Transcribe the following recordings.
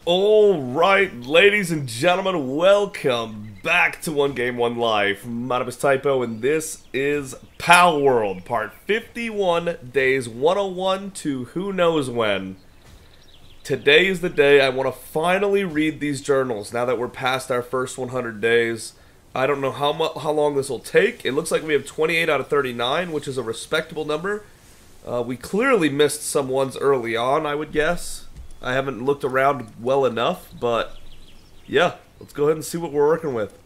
Alright, ladies and gentlemen, welcome back to 1Game1Life. My name is Typo, and this is Palworld, part 51, days 101 to who knows when. Today is the day I want to finally read these journals, now that we're past our first 100 days. I don't know how long this will take. It looks like we have 28 out of 39, which is a respectable number. We clearly missed some ones early on, I would guess. I haven't looked around well enough, but yeah, let's go ahead and see what we're working with.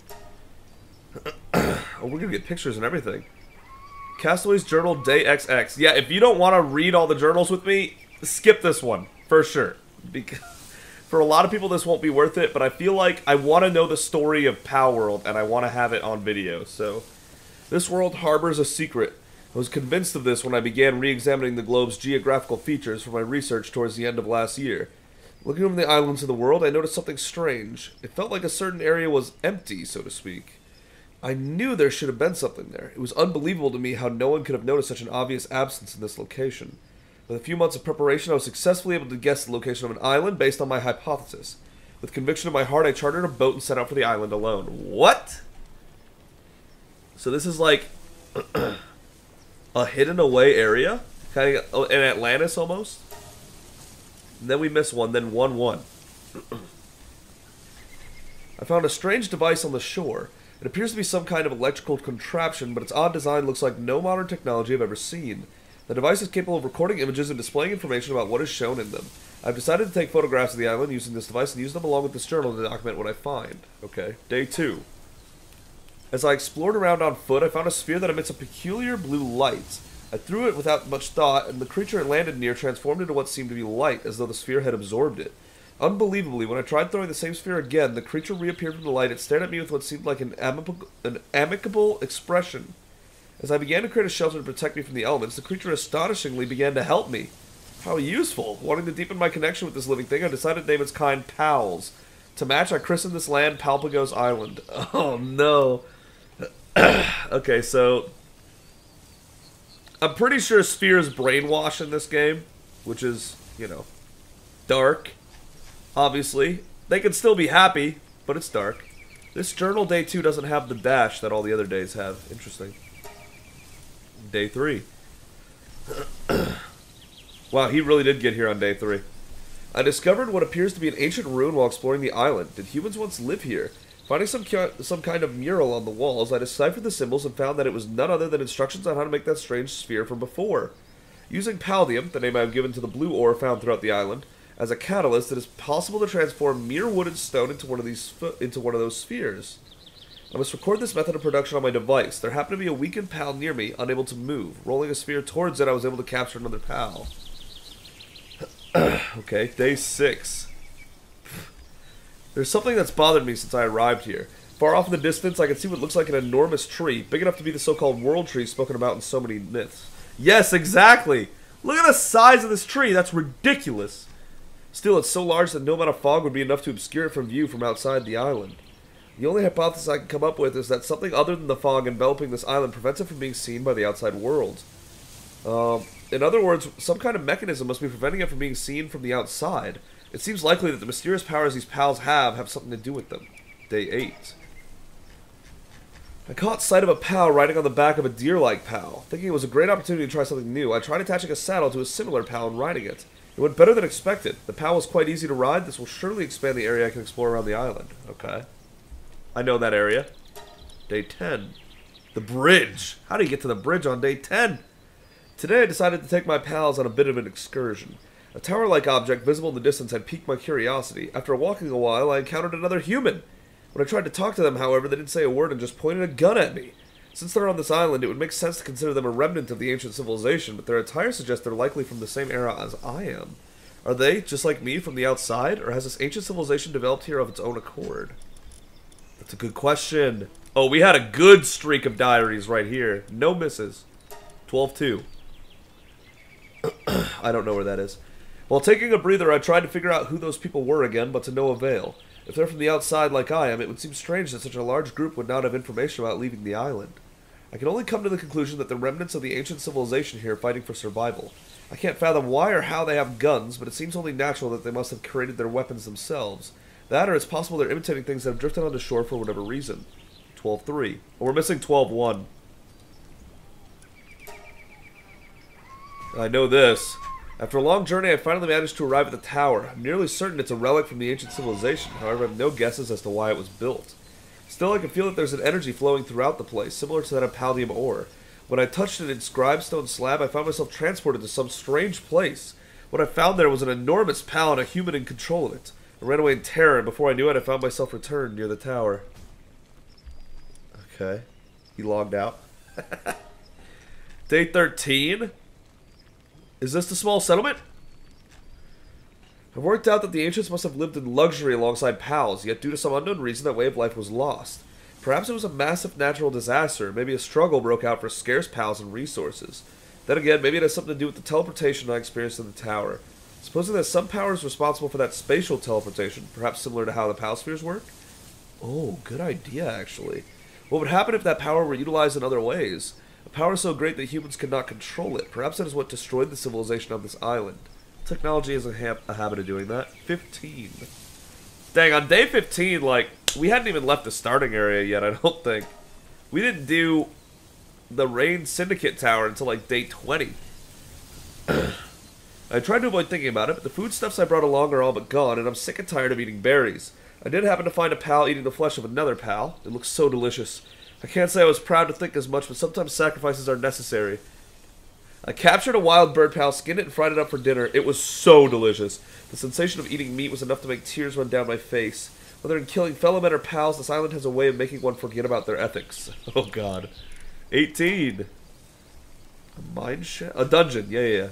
Oh, we're gonna get pictures and everything. Castaway's Journal Day XX. Yeah, if you don't want to read all the journals with me, skip this one, for sure. Because for a lot of people this won't be worth it, but I feel like I want to know the story of Palworld, and I want to have it on video, so. This world harbors a secret. I was convinced of this when I began re-examining the globe's geographical features for my research towards the end of last year. Looking over the islands of the world, I noticed something strange. It felt like a certain area was empty, so to speak. I knew there should have been something there. It was unbelievable to me how no one could have noticed such an obvious absence in this location. With a few months of preparation, I was successfully able to guess the location of an island based on my hypothesis. With conviction in my heart, I chartered a boat and set out for the island alone. What? So this is like a hidden away area? Kind of in Atlantis almost? And then we miss one, then 1-1. I found a strange device on the shore. It appears to be some kind of electrical contraption, but its odd design looks like no modern technology I've ever seen. The device is capable of recording images and displaying information about what is shown in them. I've decided to take photographs of the island using this device and use them along with this journal to document what I find. Okay, day 2. As I explored around on foot, I found a sphere that emits a peculiar blue light. I threw it without much thought, and the creature it landed near transformed into what seemed to be light, as though the sphere had absorbed it. Unbelievably, when I tried throwing the same sphere again, the creature reappeared from the light. It stared at me with what seemed like an amicable expression. As I began to create a shelter to protect me from the elements, the creature astonishingly began to help me. How useful! Wanting to deepen my connection with this living thing, I decided to name its kind Pals. To match, I christened this land Palpagos Island. Oh no. Okay, so I'm pretty sure Sphere's brainwash in this game, which is, you know, dark. Obviously, they can still be happy, but it's dark. This journal day 2 doesn't have the dash that all the other days have. Interesting. Day 3. Wow, he really did get here on day 3. I discovered what appears to be an ancient ruin while exploring the island. Did humans once live here? Finding some kind of mural on the walls, I deciphered the symbols and found that it was none other than instructions on how to make that strange sphere from before. Using paldium, the name I have given to the blue ore found throughout the island, as a catalyst, it is possible to transform mere wood and stone into one of those spheres. I must record this method of production on my device. There happened to be a weakened pal near me, unable to move. Rolling a sphere towards it, I was able to capture another pal. Okay, day 6. There's something that's bothered me since I arrived here. Far off in the distance, I can see what looks like an enormous tree, big enough to be the so-called world tree spoken about in so many myths. Yes, exactly! Look at the size of this tree, that's ridiculous! Still, it's so large that no amount of fog would be enough to obscure it from view from outside the island. The only hypothesis I can come up with is that something other than the fog enveloping this island prevents it from being seen by the outside world. In other words, some kind of mechanism must be preventing it from being seen from the outside. It seems likely that the mysterious powers these pals have something to do with them. Day 8. I caught sight of a pal riding on the back of a deer-like pal. Thinking it was a great opportunity to try something new, I tried attaching a saddle to a similar pal and riding it. It went better than expected. The pal was quite easy to ride. This will surely expand the area I can explore around the island. Okay. I know that area. Day 10. The bridge. How do you get to the bridge on day 10? Today I decided to take my pals on a bit of an excursion. A tower-like object visible in the distance had piqued my curiosity. After walking a while, I encountered another human. When I tried to talk to them, however, they didn't say a word and just pointed a gun at me. Since they're on this island, it would make sense to consider them a remnant of the ancient civilization, but their attire suggests they're likely from the same era as I am. Are they, just like me, from the outside, or has this ancient civilization developed here of its own accord? That's a good question. Oh, we had a good streak of diaries right here. No misses. 12-2. I don't know where that is. While taking a breather, I tried to figure out who those people were again, but to no avail. If they're from the outside like I am, it would seem strange that such a large group would not have information about leaving the island. I can only come to the conclusion that the remnants of the ancient civilization here are fighting for survival. I can't fathom why or how they have guns, but it seems only natural that they must have created their weapons themselves. That, or it's possible they're imitating things that have drifted onto shore for whatever reason. 12-3. Oh, we're missing 12-1. I know this. After a long journey, I finally managed to arrive at the tower. I'm nearly certain it's a relic from the ancient civilization, however I have no guesses as to why it was built. Still, I can feel that there's an energy flowing throughout the place, similar to that of paldium ore. When I touched an inscribed stone slab, I found myself transported to some strange place. What I found there was an enormous pal and a human in control of it. I ran away in terror, and before I knew it, I found myself returned near the tower. Okay. He logged out. Day 13? Is this the small settlement? I've worked out that the ancients must have lived in luxury alongside pals, yet due to some unknown reason that way of life was lost. Perhaps it was a massive natural disaster, maybe a struggle broke out for scarce pals and resources. Then again, maybe it has something to do with the teleportation I experienced in the tower. Supposing that some power is responsible for that spatial teleportation, perhaps similar to how the pal spheres work? Oh, good idea, actually. What would happen if that power were utilized in other ways? A power so great that humans could not control it. Perhaps that is what destroyed the civilization of this island. Technology has a habit of doing that. 15. Dang, on day 15, like, we hadn't even left the starting area yet, I don't think. We didn't do the Rain Syndicate Tower until, like, day 20. I tried to avoid thinking about it, but the foodstuffs I brought along are all but gone, and I'm sick and tired of eating berries. I did happen to find a pal eating the flesh of another pal. It looks so delicious. I can't say I was proud to think as much, but sometimes sacrifices are necessary. I captured a wild bird pal, skinned it, and fried it up for dinner. It was so delicious. The sensation of eating meat was enough to make tears run down my face. Whether in killing fellow men or pals, this island has a way of making one forget about their ethics. Oh god. 18. A mine shaft? A dungeon, yeah.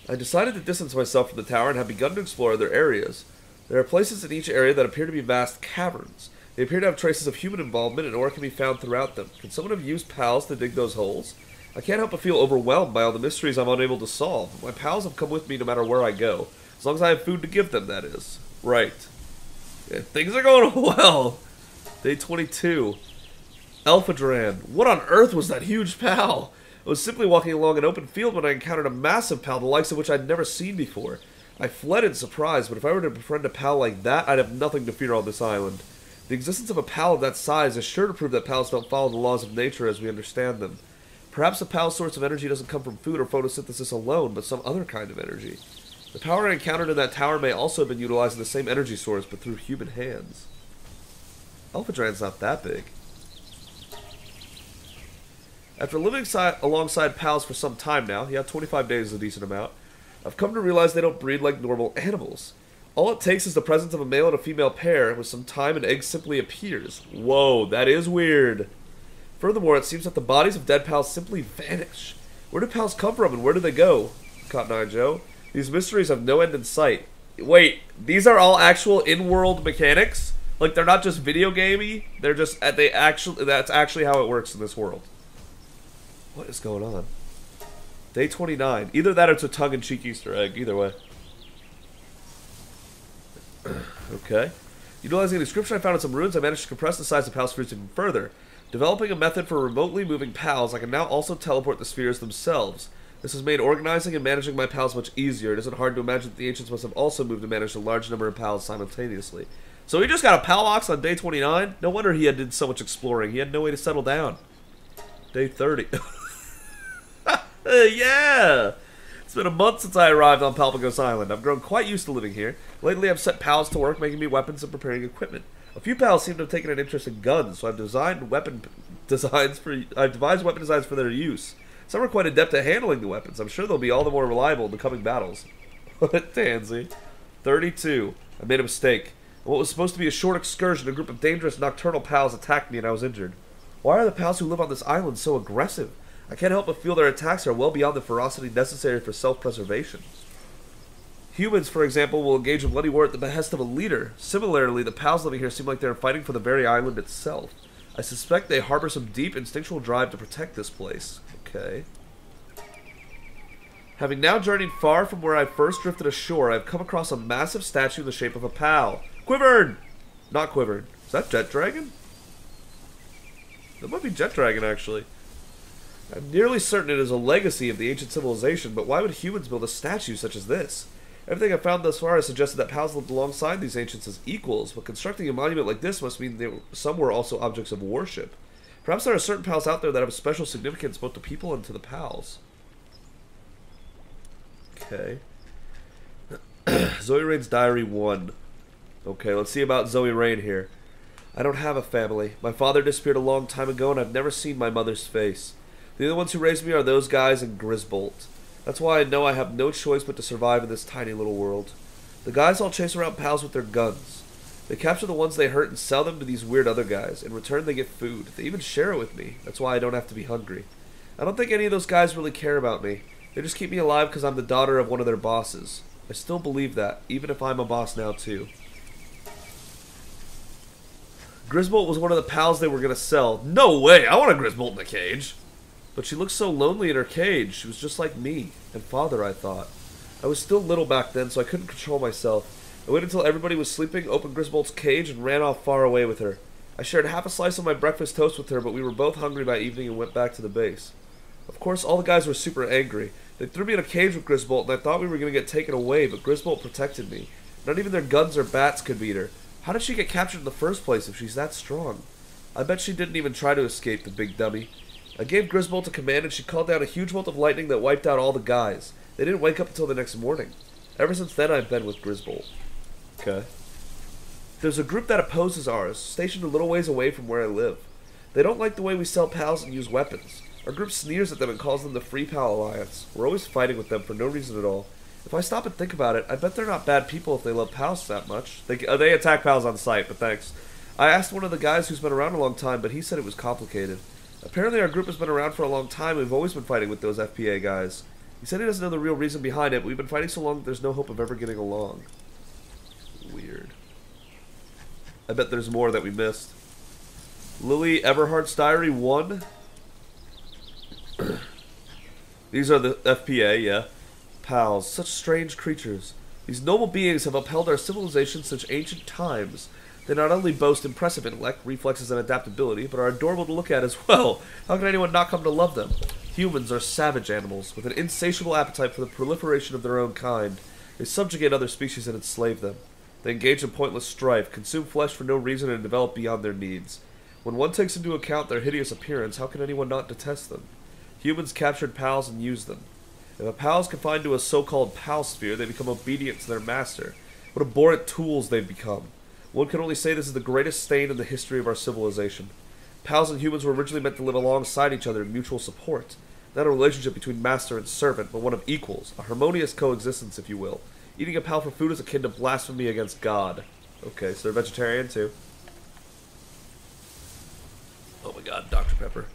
I decided to distance myself from the tower and have begun to explore other areas. There are places in each area that appear to be vast caverns. They appear to have traces of human involvement, and ore can be found throughout them. Can someone have used pals to dig those holes? I can't help but feel overwhelmed by all the mysteries I'm unable to solve. My pals have come with me no matter where I go. As long as I have food to give them, that is. Right. Yeah, things are going well. Day 22. Alphadran. What on earth was that huge pal? I was simply walking along an open field when I encountered a massive pal, the likes of which I'd never seen before. I fled in surprise, but if I were to befriend a pal like that, I'd have nothing to fear on this island. The existence of a pal of that size is sure to prove that pals don't follow the laws of nature as we understand them. Perhaps a pal's source of energy doesn't come from food or photosynthesis alone, but some other kind of energy. The power I encountered in that tower may also have been utilizing the same energy source, but through human hands. Alphadran's not that big. After living alongside pals for some time now, yeah, 25 days is a decent amount, I've come to realize they don't breed like normal animals. All it takes is the presence of a male and a female pair, and with some time an egg simply appears. Whoa, that is weird. Furthermore, it seems that the bodies of dead pals simply vanish. Where do pals come from and where do they go? Cotton Eye Joe. These mysteries have no end in sight. Wait, these are all actual in-world mechanics? Like, they're not just video gamey? They're just, that's actually how it works in this world. What is going on? Day 29. Either that or it's a tongue-in-cheek Easter egg. Either way. Okay. Utilizing the description I found in some ruins, I managed to compress the size of pal spheres even further. Developing a method for remotely moving pals, I can now also teleport the spheres themselves. This has made organizing and managing my pals much easier. It isn't hard to imagine that the ancients must have also moved and managed a large number of pals simultaneously. So he just got a pal box on day 29? No wonder he did so much exploring. He had no way to settle down. Day 30. Yeah! It's been a month since I arrived on Palpagos Island. I've grown quite used to living here. Lately I've set pals to work making me weapons and preparing equipment. A few pals seem to have taken an interest in guns, so I've devised weapon designs for their use. Some are quite adept at handling the weapons. I'm sure they'll be all the more reliable in the coming battles. Tansy. 32. I made a mistake. In what was supposed to be a short excursion, a group of dangerous nocturnal pals attacked me and I was injured. Why are the pals who live on this island so aggressive? I can't help but feel their attacks are well beyond the ferocity necessary for self-preservation. Humans, for example, will engage in bloody war at the behest of a leader. Similarly, the pals living here seem like they are fighting for the very island itself. I suspect they harbor some deep instinctual drive to protect this place. Okay. Having now journeyed far from where I first drifted ashore, I have come across a massive statue in the shape of a pal. Quivered! Not Quivered. Is that Jet Dragon? That might be Jet Dragon, actually. I'm nearly certain it is a legacy of the ancient civilization, but why would humans build a statue such as this? Everything I've found thus far has suggested that pals lived alongside these ancients as equals, but constructing a monument like this must mean some were also objects of worship. Perhaps there are certain pals out there that have special significance both to people and to the pals. Okay. Zoe Rain's Diary 1. Okay, let's see about Zoe Rain here. I don't have a family. My father disappeared a long time ago, and I've never seen my mother's face. The only ones who raised me are those guys in Grisbolt. That's why I know I have no choice but to survive in this tiny little world. The guys all chase around pals with their guns. They capture the ones they hurt and sell them to these weird other guys. In return, they get food. They even share it with me. That's why I don't have to be hungry. I don't think any of those guys really care about me. They just keep me alive because I'm the daughter of one of their bosses. I still believe that, even if I'm a boss now too. Grisbolt was one of the pals they were going to sell. No way! I want a Grisbolt in a cage! But she looked so lonely in her cage. She was just like me. And father, I thought. I was still little back then, so I couldn't control myself. I waited until everybody was sleeping, opened Grisbolt's cage, and ran off far away with her. I shared half a slice of my breakfast toast with her, but we were both hungry by evening and went back to the base. Of course, all the guys were super angry. They threw me in a cage with Grisbolt, and I thought we were going to get taken away, but Grisbolt protected me. Not even their guns or bats could beat her. How did she get captured in the first place if she's that strong? I bet she didn't even try to escape, the big dummy. I gave Grisbolt a command, and she called down a huge bolt of lightning that wiped out all the guys. They didn't wake up until the next morning. Ever since then, I've been with Grisbolt. Okay. There's a group that opposes ours, stationed a little ways away from where I live. They don't like the way we sell pals and use weapons. Our group sneers at them and calls them the Free Pal Alliance. We're always fighting with them for no reason at all. If I stop and think about it, I bet they're not bad people if they love pals that much. They attack pals on sight, but thanks. I asked one of the guys who's been around a long time, but he said it was complicated. Apparently our group has been around for a long time, and we've always been fighting with those FPA guys. He said he doesn't know the real reason behind it, but we've been fighting so long that there's no hope of ever getting along. Weird. I bet there's more that we missed. Lily Everhart's Diary 1. These are the FPA, yeah. Pals, such strange creatures. These noble beings have upheld our civilization since ancient times. They not only boast impressive intellect, reflexes, and adaptability, but are adorable to look at as well. How can anyone not come to love them? Humans are savage animals, with an insatiable appetite for the proliferation of their own kind. They subjugate other species and enslave them. They engage in pointless strife, consume flesh for no reason, and develop beyond their needs. When one takes into account their hideous appearance, how can anyone not detest them? Humans captured pals and used them. If a pal is confined to a so-called pal sphere, they become obedient to their master. What abhorrent tools they've become. One can only say this is the greatest stain in the history of our civilization. Pals and humans were originally meant to live alongside each other in mutual support. Not a relationship between master and servant, but one of equals. A harmonious coexistence, if you will. Eating a pal for food is akin to blasphemy against God. Okay, so they're vegetarian too. Oh my god, Dr. Pepper.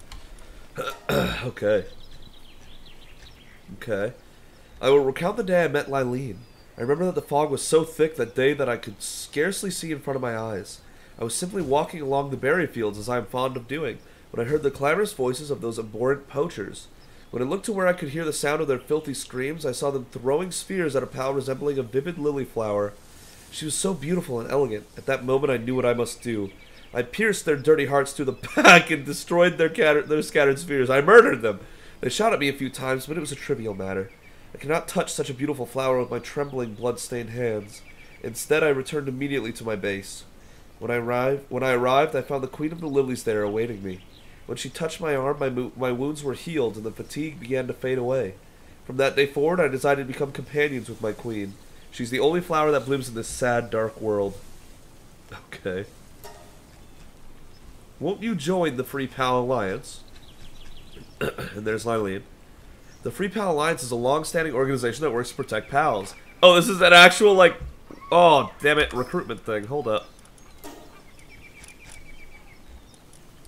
Okay. Okay. I will recount the day I met Lylene. I remember that the fog was so thick that day that I could scarcely see in front of my eyes. I was simply walking along the berry fields as I am fond of doing, when I heard the clamorous voices of those abhorrent poachers. When I looked to where I could hear the sound of their filthy screams, I saw them throwing spears at a pal resembling a vivid lily flower. She was so beautiful and elegant. At that moment I knew what I must do. I pierced their dirty hearts through the back and destroyed their scattered spears. I murdered them. They shot at me a few times, but it was a trivial matter. I cannot touch such a beautiful flower with my trembling, blood-stained hands. Instead, I returned immediately to my base. When I arrived, I found the Queen of the Lilies there awaiting me. When she touched my arm, my wounds were healed, and the fatigue began to fade away. From that day forward, I decided to become companions with my queen. She's the only flower that blooms in this sad, dark world. Okay. Won't you join the Free Pal Alliance? And there's Lylene. The Free Pal Alliance is a long-standing organization that works to protect pals. Oh, this is an actual, like... Oh, damn it, recruitment thing. Hold up.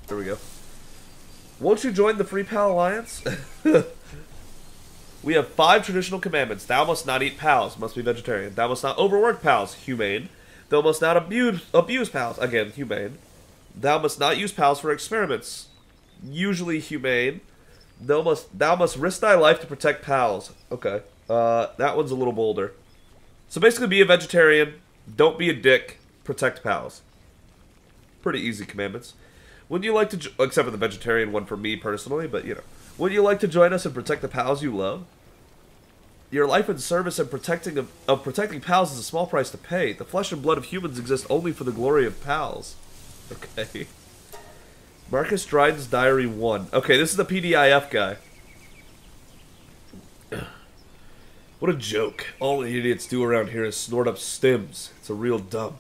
There we go. Won't you join the Free Pal Alliance? We have 5 traditional commandments. Thou must not eat pals. Must be vegetarian. Thou must not overwork pals. Humane. Thou must not abuse pals. Again, humane. Thou must not use pals for experiments. Usually humane. Thou must risk thy life to protect pals. Okay. That one's a little bolder. So basically be a vegetarian. Don't be a dick. Protect pals. Pretty easy commandments. Wouldn't you like to... Except for the vegetarian one for me personally, but you know. Would you like to join us and protect the pals you love? Your life and service and protecting pals is a small price to pay. The flesh and blood of humans exist only for the glory of pals. Okay. Marcus Dryden's Diary 1. Okay, this is the PDIF guy. What a joke. All the idiots do around here is snort up stims. It's a real dump.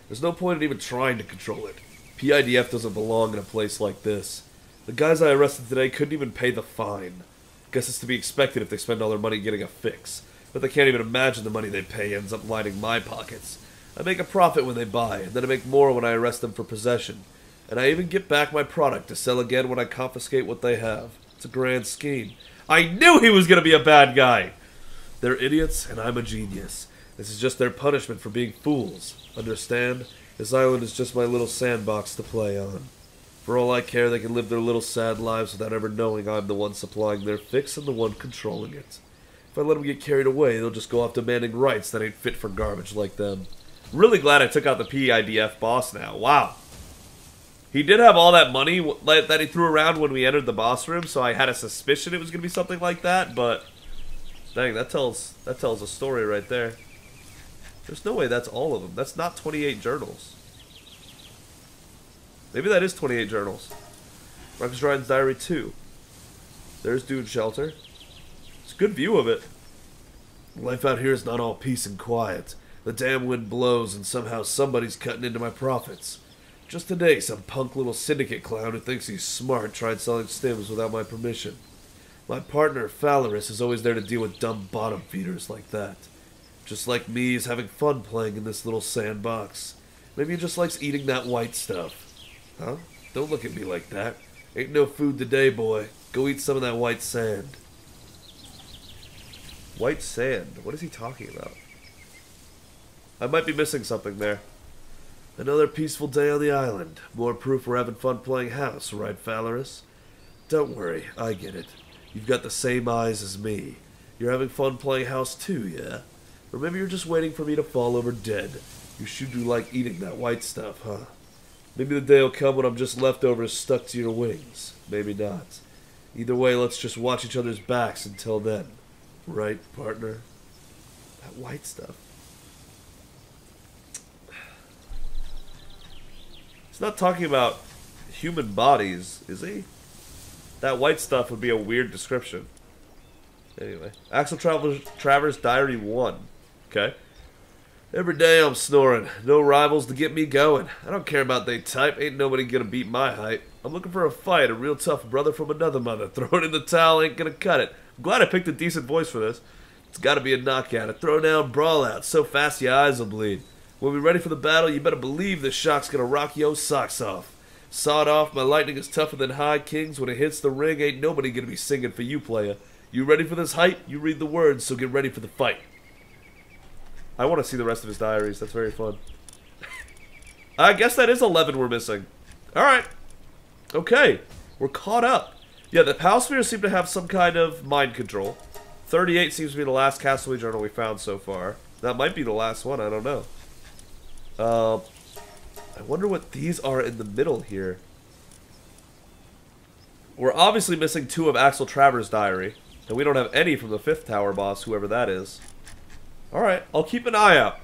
There's no point in even trying to control it. PIDF doesn't belong in a place like this. The guys I arrested today couldn't even pay the fine. Guess it's to be expected if they spend all their money getting a fix. But they can't even imagine the money they pay ends up lining my pockets. I make a profit when they buy, and then I make more when I arrest them for possession. And I even get back my product to sell again when I confiscate what they have. It's a grand scheme. I knew he was going to be a bad guy! They're idiots, and I'm a genius. This is just their punishment for being fools. Understand? This island is just my little sandbox to play on. For all I care, they can live their little sad lives without ever knowing I'm the one supplying their fix and the one controlling it. If I let them get carried away, they'll just go off demanding rights that ain't fit for garbage like them. Really glad I took out the PIDF boss now. Wow. He did have all that money that he threw around when we entered the boss room, so I had a suspicion it was going to be something like that, but... Dang, that tells a story right there. There's no way that's all of them. That's not 28 journals. Maybe that is 28 journals. Marcus Ryan's Diary 2. There's Dune Shelter. It's a good view of it. Life out here is not all peace and quiet. The damn wind blows and somehow somebody's cutting into my profits. Just today, some punk little syndicate clown who thinks he's smart tried selling stims without my permission. My partner, Phalaris, is always there to deal with dumb bottom feeders like that. Just like me, he's having fun playing in this little sandbox. Maybe he just likes eating that white stuff. Huh? Don't look at me like that. Ain't no food today, boy. Go eat some of that white sand. White sand? What is he talking about? I might be missing something there. Another peaceful day on the island. More proof we're having fun playing house, right, Phalaris? Don't worry, I get it. You've got the same eyes as me. You're having fun playing house too, yeah? Or maybe you're just waiting for me to fall over dead. You sure do like eating that white stuff, huh? Maybe the day will come when I'm just leftovers stuck to your wings. Maybe not. Either way, let's just watch each other's backs until then. Right, partner? That white stuff. He's not talking about human bodies, is he? That white stuff would be a weird description. Anyway. Axel Travers Diary 1. Okay. Every day I'm snoring. No rivals to get me going. I don't care about they type. Ain't nobody gonna beat my height. I'm looking for a fight. A real tough brother from another mother. Throw it in the towel, ain't gonna cut it. I'm glad I picked a decent voice for this. It's gotta be a knockout. A throw down, brawl out. So fast your eyes will bleed. When we're ready for the battle, you better believe this shock's gonna rock your socks off. Sawed off, my lightning is tougher than high kings. When it hits the ring, ain't nobody gonna be singing for you, player. You ready for this hype? You read the words, so get ready for the fight. I want to see the rest of his diaries. That's very fun. I guess that is 11 we're missing. Alright. Okay. We're caught up. Yeah, the Palspheres seem to have some kind of mind control. 38 seems to be the last Castaway journal we found so far. That might be the last one. I don't know. I wonder what these are in the middle here. We're obviously missing 2 of Axel Travers' diary. And we don't have any from the 5th tower boss, whoever that is. Alright, I'll keep an eye out.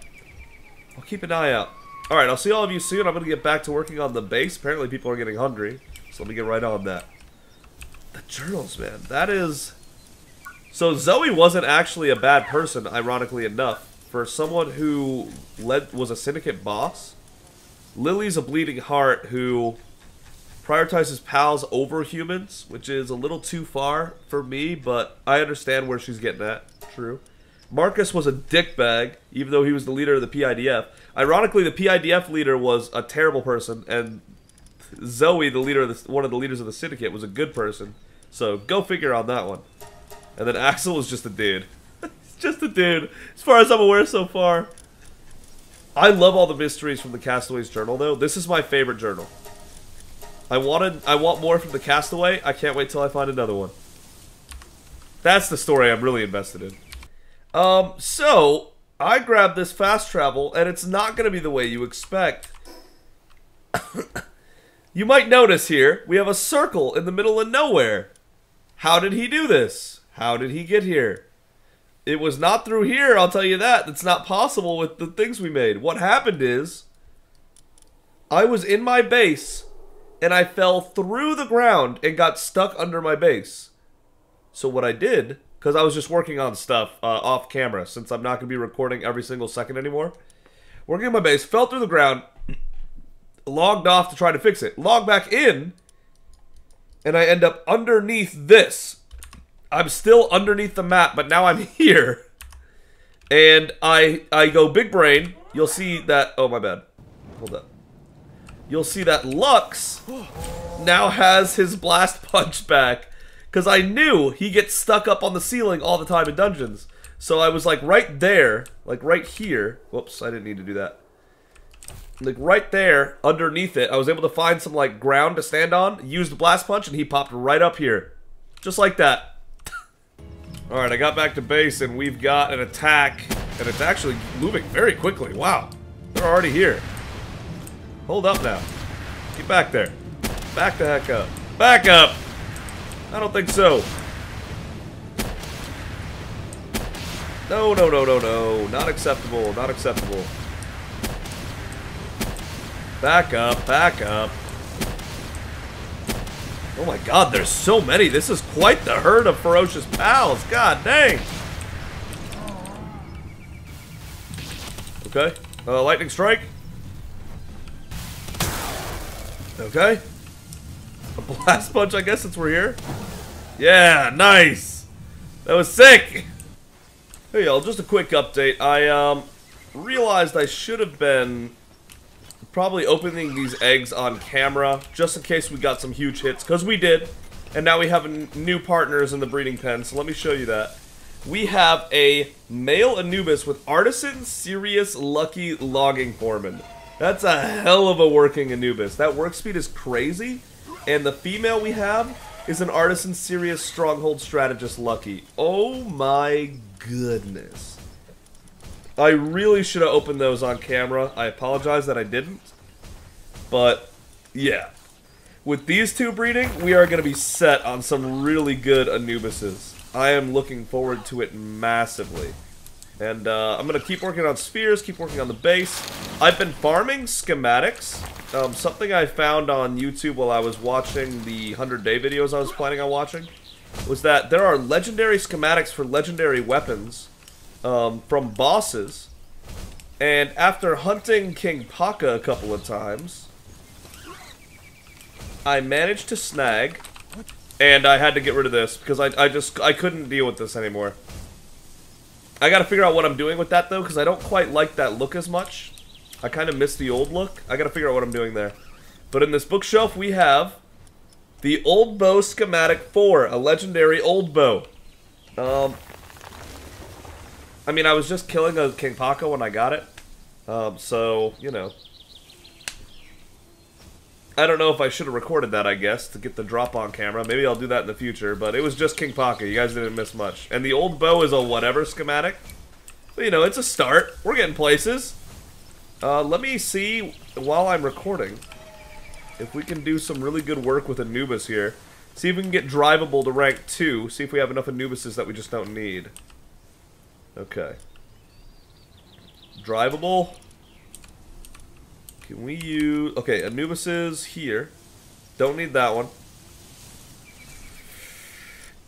I'll keep an eye out. Alright, I'll see all of you soon. I'm going to get back to working on the base. Apparently people are getting hungry. So let me get right on that. The journals, man. That is... So Zoe wasn't actually a bad person, ironically enough. For someone who was a syndicate boss. Lily's a bleeding heart who prioritizes pals over humans, which is a little too far for me, but I understand where she's getting at. True. Marcus was a dickbag, even though he was the leader of the PIDF. Ironically, the PIDF leader was a terrible person, and Zoe, the leader of one of the leaders of the syndicate, was a good person. So go figure on that one. And then Axel was just a dude. Just a dude, as far as I'm aware so far. I love all the mysteries from the Castaway's journal, though. This is my favorite journal. I want more from the Castaway. I can't wait till I find another one. That's the story I'm really invested in. So, I grabbed this fast travel, and it's not going to be the way you expect. You might notice here, we have a circle in the middle of nowhere. How did he do this? How did he get here? It was not through here, I'll tell you that. That's not possible with the things we made. What happened is, I was in my base, and I fell through the ground and got stuck under my base. So what I did, because I was just working on stuff off camera, since I'm not going to be recording every single second anymore. Working on my base, fell through the ground, logged off to try to fix it. Logged back in, and I end up underneath this. I'm still underneath the map, but now I'm here. And I go big brain. You'll see that... Oh, my bad. Hold up. You'll see that Lux now has his blast punch back. Because I knew he gets stuck up on the ceiling all the time in dungeons. So I was like right there. Like right here. Whoops, I didn't need to do that. Like right there, underneath it. I was able to find some like ground to stand on. Used the blast punch and he popped right up here. Just like that. Alright, I got back to base and we've got an attack, and it's actually moving very quickly. Wow, they're already here. Hold up now. Get back there. Back the heck up. Back up! I don't think so. No, no, no, no, no. Not acceptable, not acceptable. Back up, back up. Oh my god, there's so many. This is quite the herd of ferocious pals. God dang. Okay. Lightning strike. Okay. A blast punch, I guess, since we're here. Yeah, nice. That was sick. Hey, y'all, just a quick update. I realized I should have been probably opening these eggs on camera, just in case we got some huge hits, because we did. And now we have new partners in the breeding pen, so let me show you that. We have a male Anubis with Artisan, Serious, Lucky, Logging Foreman. That's a hell of a working Anubis. That work speed is crazy. And the female we have is an Artisan, Serious, Stronghold, Strategist, Lucky. Oh my goodness. I really should have opened those on camera. I apologize that I didn't. But, yeah. With these two breeding, we are going to be set on some really good Anubises. I am looking forward to it massively. And I'm going to keep working on spheres, keep working on the base. I've been farming schematics. Something I found on YouTube while I was watching the 100-day videos I was planning on watching was that there are legendary schematics for legendary weapons from bosses. And after hunting King Paka a couple of times, I managed to snag, and I had to get rid of this because I couldn't deal with this anymore. I gotta figure out what I'm doing with that though, because I don't quite like that look as much. I kind of miss the old look. I gotta figure out what I'm doing there. But in this bookshelf we have the Old Bow Schematic 4, a legendary old bow. I mean, I was just killing a King Paka when I got it. So, you know. I don't know if I should have recorded that, I guess, to get the drop on camera. Maybe I'll do that in the future, but it was just King Paka. You guys didn't miss much. And the old bow is a whatever schematic. But, you know, it's a start. We're getting places. Let me see, while I'm recording, if we can do some really good work with Anubis here. See if we can get drivable to rank 2. See if we have enough Anubises that we just don't need. Okay. Drivable. Can we use... Okay, Anubis here. Don't need that one.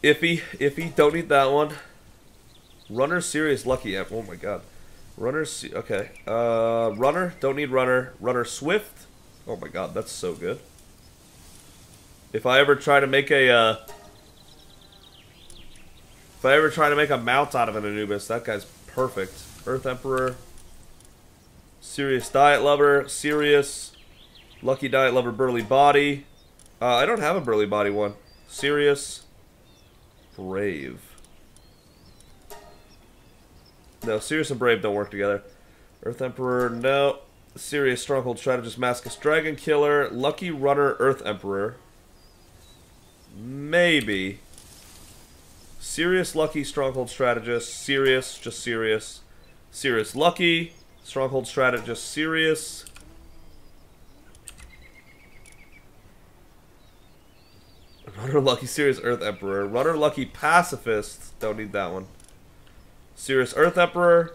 Iffy, don't need that one. Runner, Serious, Lucky. Oh my god. Runner, okay. Runner, don't need Runner. Runner, Swift. Oh my god, that's so good. If I ever try to make a... If I ever try to make a mount out of an Anubis, that guy's perfect. Earth Emperor. Serious Diet Lover, Serious, Lucky Diet Lover, Burly Body. I don't have a Burly Body one. Serious, Brave. No, Serious and Brave don't work together. Earth Emperor, no. Serious Stronghold Strategist, Mascus Dragon Killer, Lucky Runner, Earth Emperor. Maybe. Serious, Lucky, Stronghold Strategist, Serious, just Serious. Serious, Lucky. Stronghold Strategist, Serious. Runner Lucky Serious Earth Emperor. Runner Lucky Pacifist. Don't need that one. Serious Earth Emperor.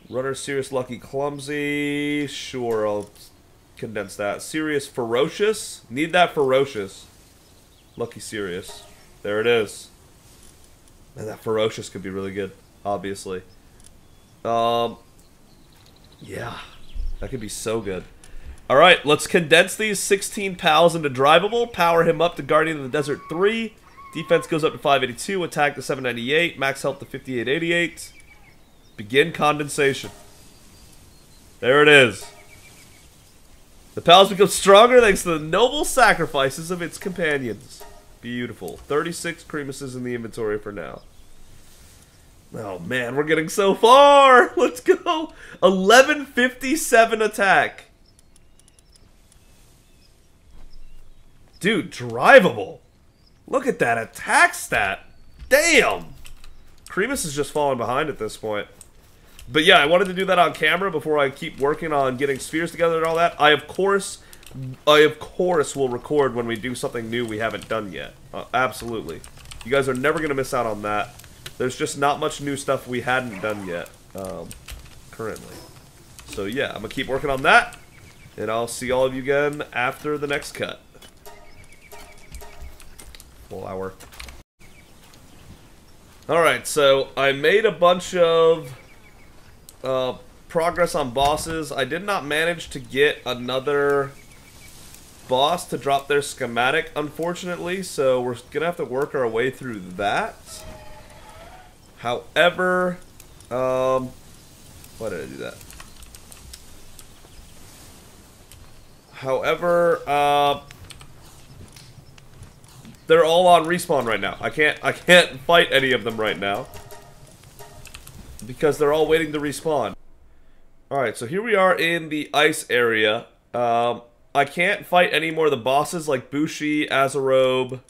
Runner Serious Lucky Clumsy. Sure, I'll condense that. Serious Ferocious. Need that Ferocious. Lucky Serious. There it is. Man, that Ferocious could be really good, obviously. Yeah. That could be so good. Alright, let's condense these 16 pals into drivable. Power him up to Guardian of the Desert 3. Defense goes up to 582. Attack to 798. Max health to 5888. Begin condensation. There it is. The pals become stronger thanks to the noble sacrifices of its companions. Beautiful. 36 Cremuses in the inventory for now. Oh man, we're getting so far! Let's go! 1157 attack. Dude, drivable. Look at that attack stat. Damn! Cremus is just falling behind at this point. But yeah, I wanted to do that on camera before I keep working on getting spheres together and all that. I of course will record when we do something new we haven't done yet. Absolutely. You guys are never going to miss out on that. There's just not much new stuff we hadn't done yet, currently. So yeah, I'm going to keep working on that. And I'll see all of you again after the next cut. Full hour. Alright, so I made a bunch of progress on bosses. I did not manage to get another boss to drop their schematic, unfortunately, so we're gonna have to work our way through that. However, why did I do that? However, they're all on respawn right now. I can't fight any of them right now because they're all waiting to respawn. Alright, so here we are in the ice area. I can't fight any more of the bosses like Bushi, Azarobe,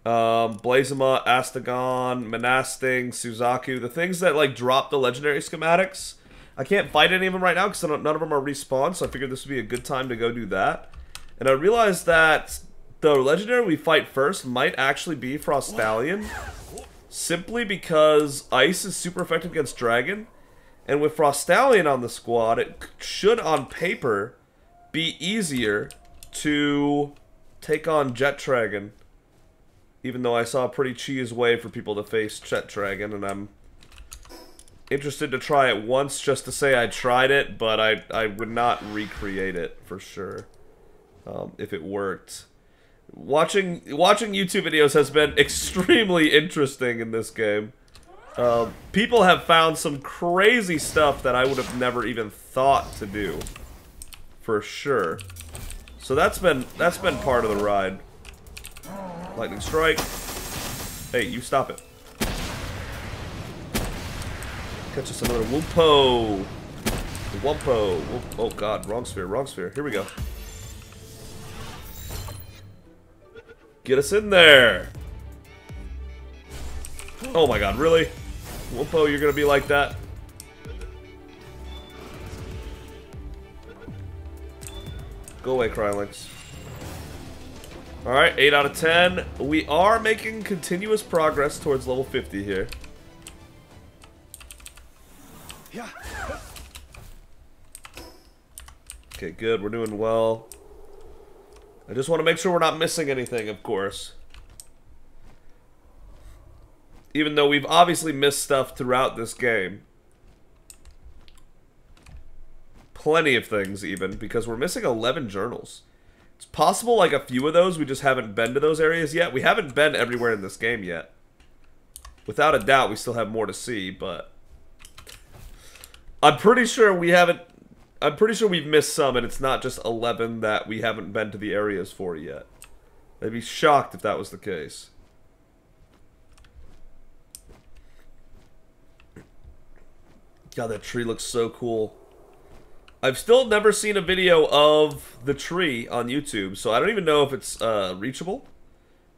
Blazema, Astagon, Manasting, Suzaku. The things that like drop the legendary schematics. I can't fight any of them right now because none of them are respawned, so I figured this would be a good time to go do that. And I realized that the legendary we fight first might actually be Frostallion, simply because Ice is super effective against Dragon, and with Frostallion on the squad, it should, on paper, be easier to take on Jet Dragon, even though I saw a pretty cheese way for people to face Jet Dragon, and I'm interested to try it once just to say I tried it, but I would not recreate it for sure, if it worked. Watching YouTube videos has been extremely interesting in this game. People have found some crazy stuff that I would have never even thought to do, for sure. So that's been part of the ride. Lightning strike. Hey, you stop it. Catch us another Wumpo. Wumpo. Oh god, wrong sphere, wrong sphere. Here we go. Get us in there! Oh my god, really? Wumpo, you're gonna be like that? Go away, Krylings. Alright, 8 out of 10. We are making continuous progress towards level 50 here. Okay, good, we're doing well. I just want to make sure we're not missing anything, of course. Even though we've obviously missed stuff throughout this game. Plenty of things, even, because we're missing 11 journals. It's possible, like, a few of those, we just haven't been to those areas yet. We haven't been everywhere in this game yet. Without a doubt, we still have more to see, but I'm pretty sure we haven't... I'm pretty sure we've missed some, and it's not just 11 that we haven't been to the areas for yet. I'd be shocked if that was the case. God, that tree looks so cool. I've still never seen a video of the tree on YouTube, so I don't even know if it's reachable.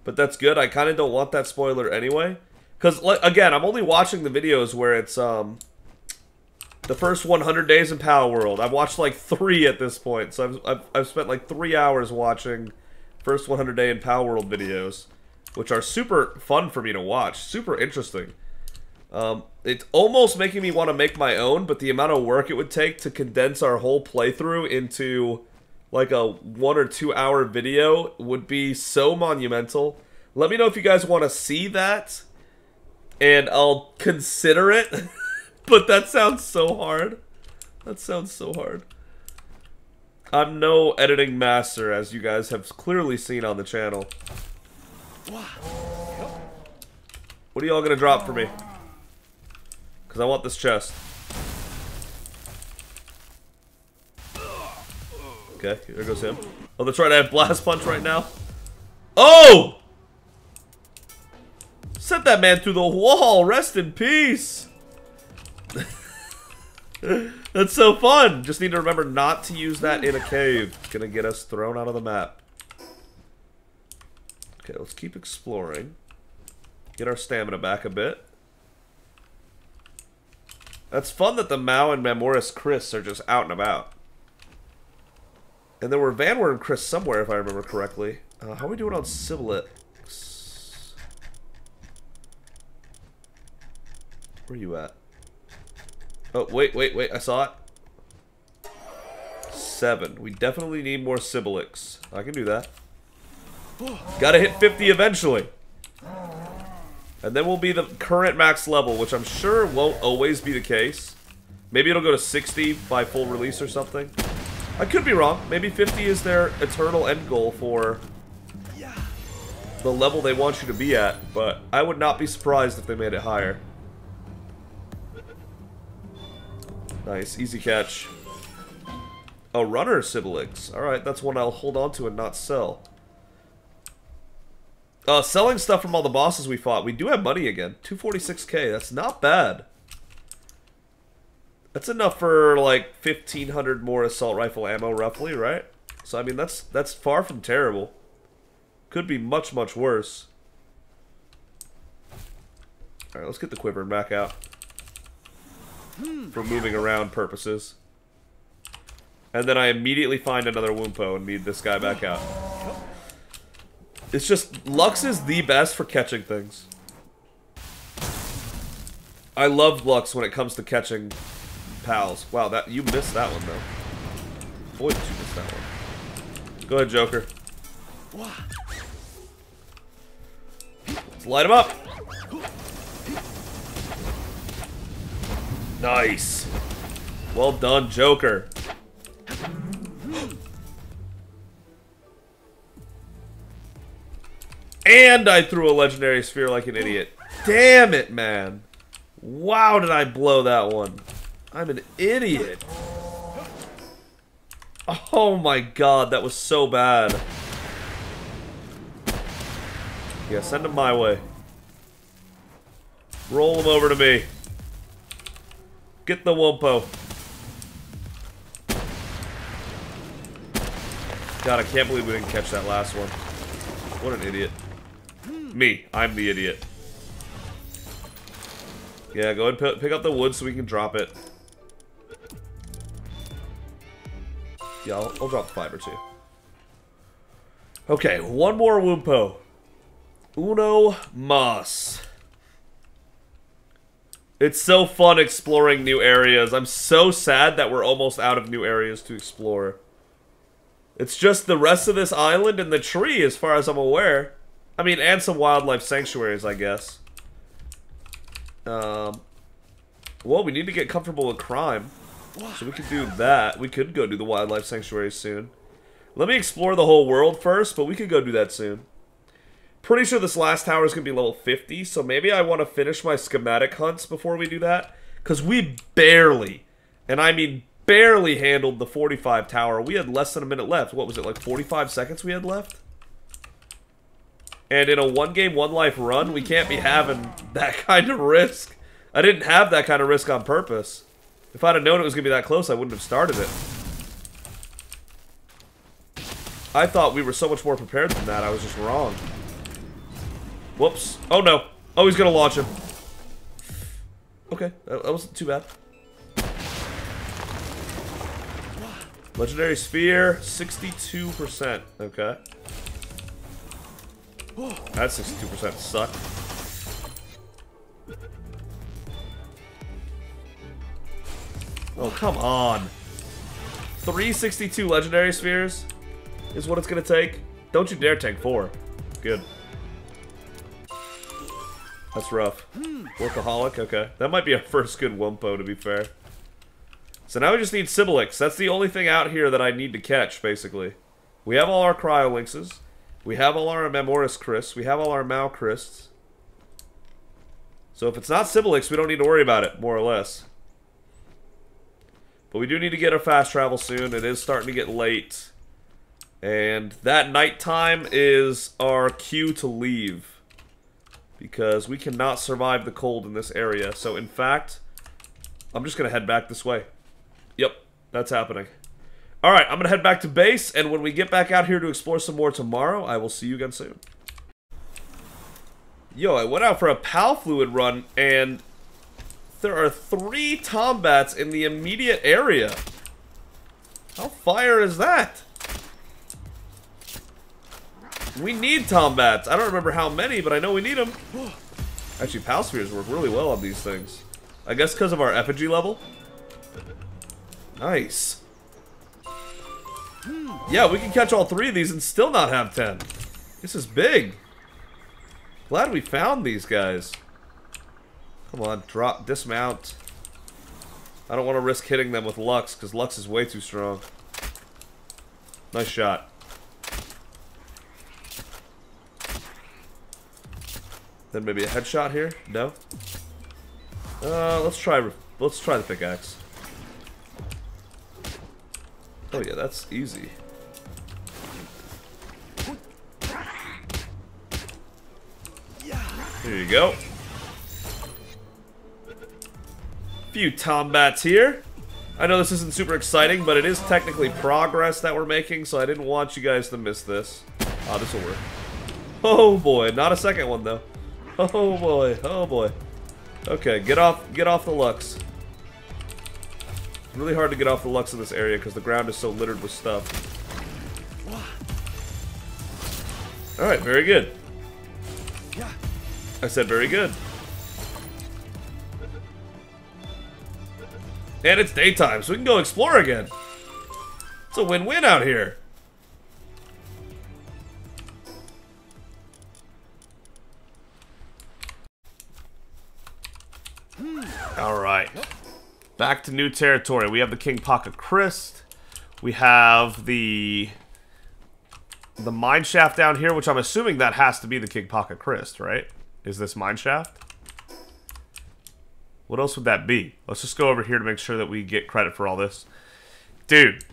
But that's good. I kind of don't want that spoiler anyway. Because, again, I'm only watching the videos where it's... the first 100 days in Palworld. I've watched like 3 at this point, so I've spent like 3 hours watching first 100 day in Palworld videos, which are super fun for me to watch, super interesting. It's almost making me want to make my own, but the amount of work it would take to condense our whole playthrough into like a 1 or 2 hour video would be so monumental. Let me know if you guys want to see that, and I'll consider it. But that sounds so hard. That sounds so hard. I'm no editing master, as you guys have clearly seen on the channel. What are y'all gonna drop for me? Because I want this chest. Okay, there goes him. Oh, that's right, I have Blast Punch right now. Oh! Sent that man through the wall, rest in peace. That's so fun. Just need to remember not to use that in a cave. It's gonna get us thrown out of the map. Okay, let's keep exploring. Get our stamina back a bit. That's fun that the Mao and Mamoris Chris are just out and about. And there were Vanward and Chris somewhere, if I remember correctly. How are we doing on Sibilix? Where are you at? Oh, wait, I saw it. 7. We definitely need more Sibilix. I can do that. Gotta hit 50 eventually. And then we'll be the current max level, which I'm sure won't always be the case. Maybe it'll go to 60 by full release or something. I could be wrong. Maybe 50 is their eternal end goal for the level they want you to be at, but I would not be surprised if they made it higher. Nice, easy catch. A runner Sibilix. Alright, that's one I'll hold on to and not sell. Selling stuff from all the bosses we fought. We do have money again. 246k, that's not bad. That's enough for like 1,500 more assault rifle ammo, roughly, right? So I mean, that's far from terrible. Could be much, much worse. Alright, let's get the quiver back out. For moving around purposes. And then I immediately find another Wumpo and need this guy back out. It's just, Lux is the best for catching things. I love Lux when it comes to catching pals. Wow, that you missed that one though. Boy, did you miss that one. Go ahead, Joker. Let's light him up. Nice. Well done, Joker. And I threw a legendary sphere like an idiot. Damn it, man. Wow, did I blow that one. I'm an idiot. Oh my god, that was so bad. Yeah, send him my way. Roll him over to me. Get the Wumpo. God, I can't believe we didn't catch that last one. What an idiot. Me, I'm the idiot. Yeah, go ahead and pick up the wood so we can drop it. Yeah, I'll drop 5 or 2. Okay, one more Wumpo. Uno mas. It's so fun exploring new areas. I'm so sad that we're almost out of new areas to explore. It's just the rest of this island and the tree, as far as I'm aware. I mean, and some wildlife sanctuaries, I guess. Well, we need to get comfortable with crime. So we could do that. We could go do the wildlife sanctuaries soon. Let me explore the whole world first, but we could go do that soon. Pretty sure this last tower is going to be level 50, so maybe I want to finish my schematic hunts before we do that. Because we barely, and I mean barely, handled the 45 tower. We had less than a minute left. What was it, like 45 seconds we had left? And in a 1Game1Life run, we can't be having that kind of risk. I didn't have that kind of risk on purpose. If I'd have known it was going to be that close, I wouldn't have started it. I thought we were so much more prepared than that. I was just wrong. Whoops. Oh, no. Oh, he's going to launch him. Okay, that wasn't too bad. Legendary Sphere, 62%. Okay. That 62% sucked. Oh, come on. 362 legendary spheres is what it's gonna take. Don't you dare tank 4. Good. That's rough. Workaholic, okay. That might be our first good Wumpo, to be fair. So now we just need Sibilix. That's the only thing out here that I need to catch, basically. We have all our Cryolinxes. We have all our Memoris Crysts. We have all our Mao Crysts. So if it's not Sibilix, we don't need to worry about it, more or less. But we do need to get our fast travel soon. It is starting to get late. And that nighttime is our cue to leave. Because we cannot survive the cold in this area. So in fact, I'm just going to head back this way. Yep, that's happening. Alright, I'm going to head back to base. And when we get back out here to explore some more tomorrow, I will see you again soon. Yo, I went out for a PAL fluid run and there are 3 Tombats in the immediate area. How fire is that? We need Tombats. I don't remember how many, but I know we need them. Actually, PAL spheres work really well on these things. I guess because of our effigy level. Nice. Yeah, we can catch all 3 of these and still not have 10. This is big. Glad we found these guys. Come on, drop, dismount. I don't want to risk hitting them with Lux, because Lux is way too strong. Nice shot. Then maybe a headshot here? No? Let's try the pickaxe. Oh yeah, that's easy. Here you go. Few Tombats here. I know this isn't super exciting, but it is technically progress that we're making, so I didn't want you guys to miss this. Ah, this will work. Oh boy, not a second one though. Oh boy, oh boy. Okay, get off the Lux. It's really hard to get off the Lux in this area because the ground is so littered with stuff. Alright, very good. I said very good. And it's daytime, so we can go explore again. It's a win-win out here. Alright. Back to new territory. We have the King Paka Cryst. We have the mine shaft down here, which I'm assuming that has to be the King Paka Cryst, right? Is this mine shaft? What else would that be? Let's just go over here to make sure that we get credit for all this. Dude,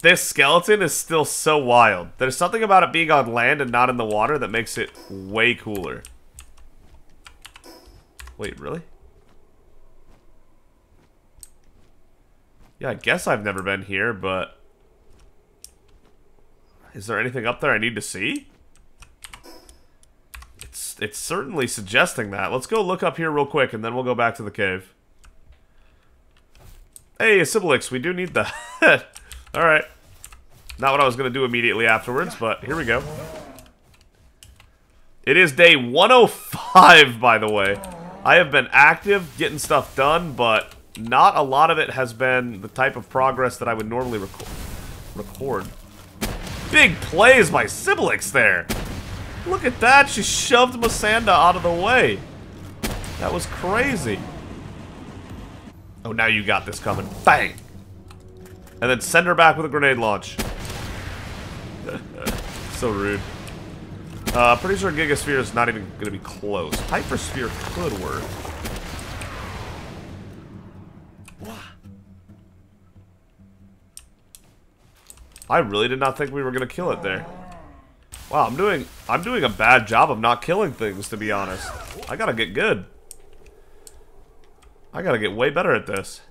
this skeleton is still so wild. There's something about it being on land and not in the water that makes it way cooler. Wait, really? Yeah, I guess I've never been here, but... Is there anything up there I need to see? It's certainly suggesting that. Let's go look up here real quick, and then we'll go back to the cave. Hey, Sibilix, we do need that. Alright. Not what I was going to do immediately afterwards, but here we go. It is day 105, by the way. I have been active, getting stuff done, but not a lot of it has been the type of progress that I would normally record. Big plays by Sibilix there. Look at that, she shoved Masanda out of the way. That was crazy. Oh, now you got this coming. Bang! And then send her back with a grenade launch. So rude. Pretty sure Gigasphere is not even going to be close. Hypersphere could work. I really did not think we were going to kill it there. Wow, I'm doing a bad job of not killing things, to be honest. I gotta get good. I gotta get way better at this.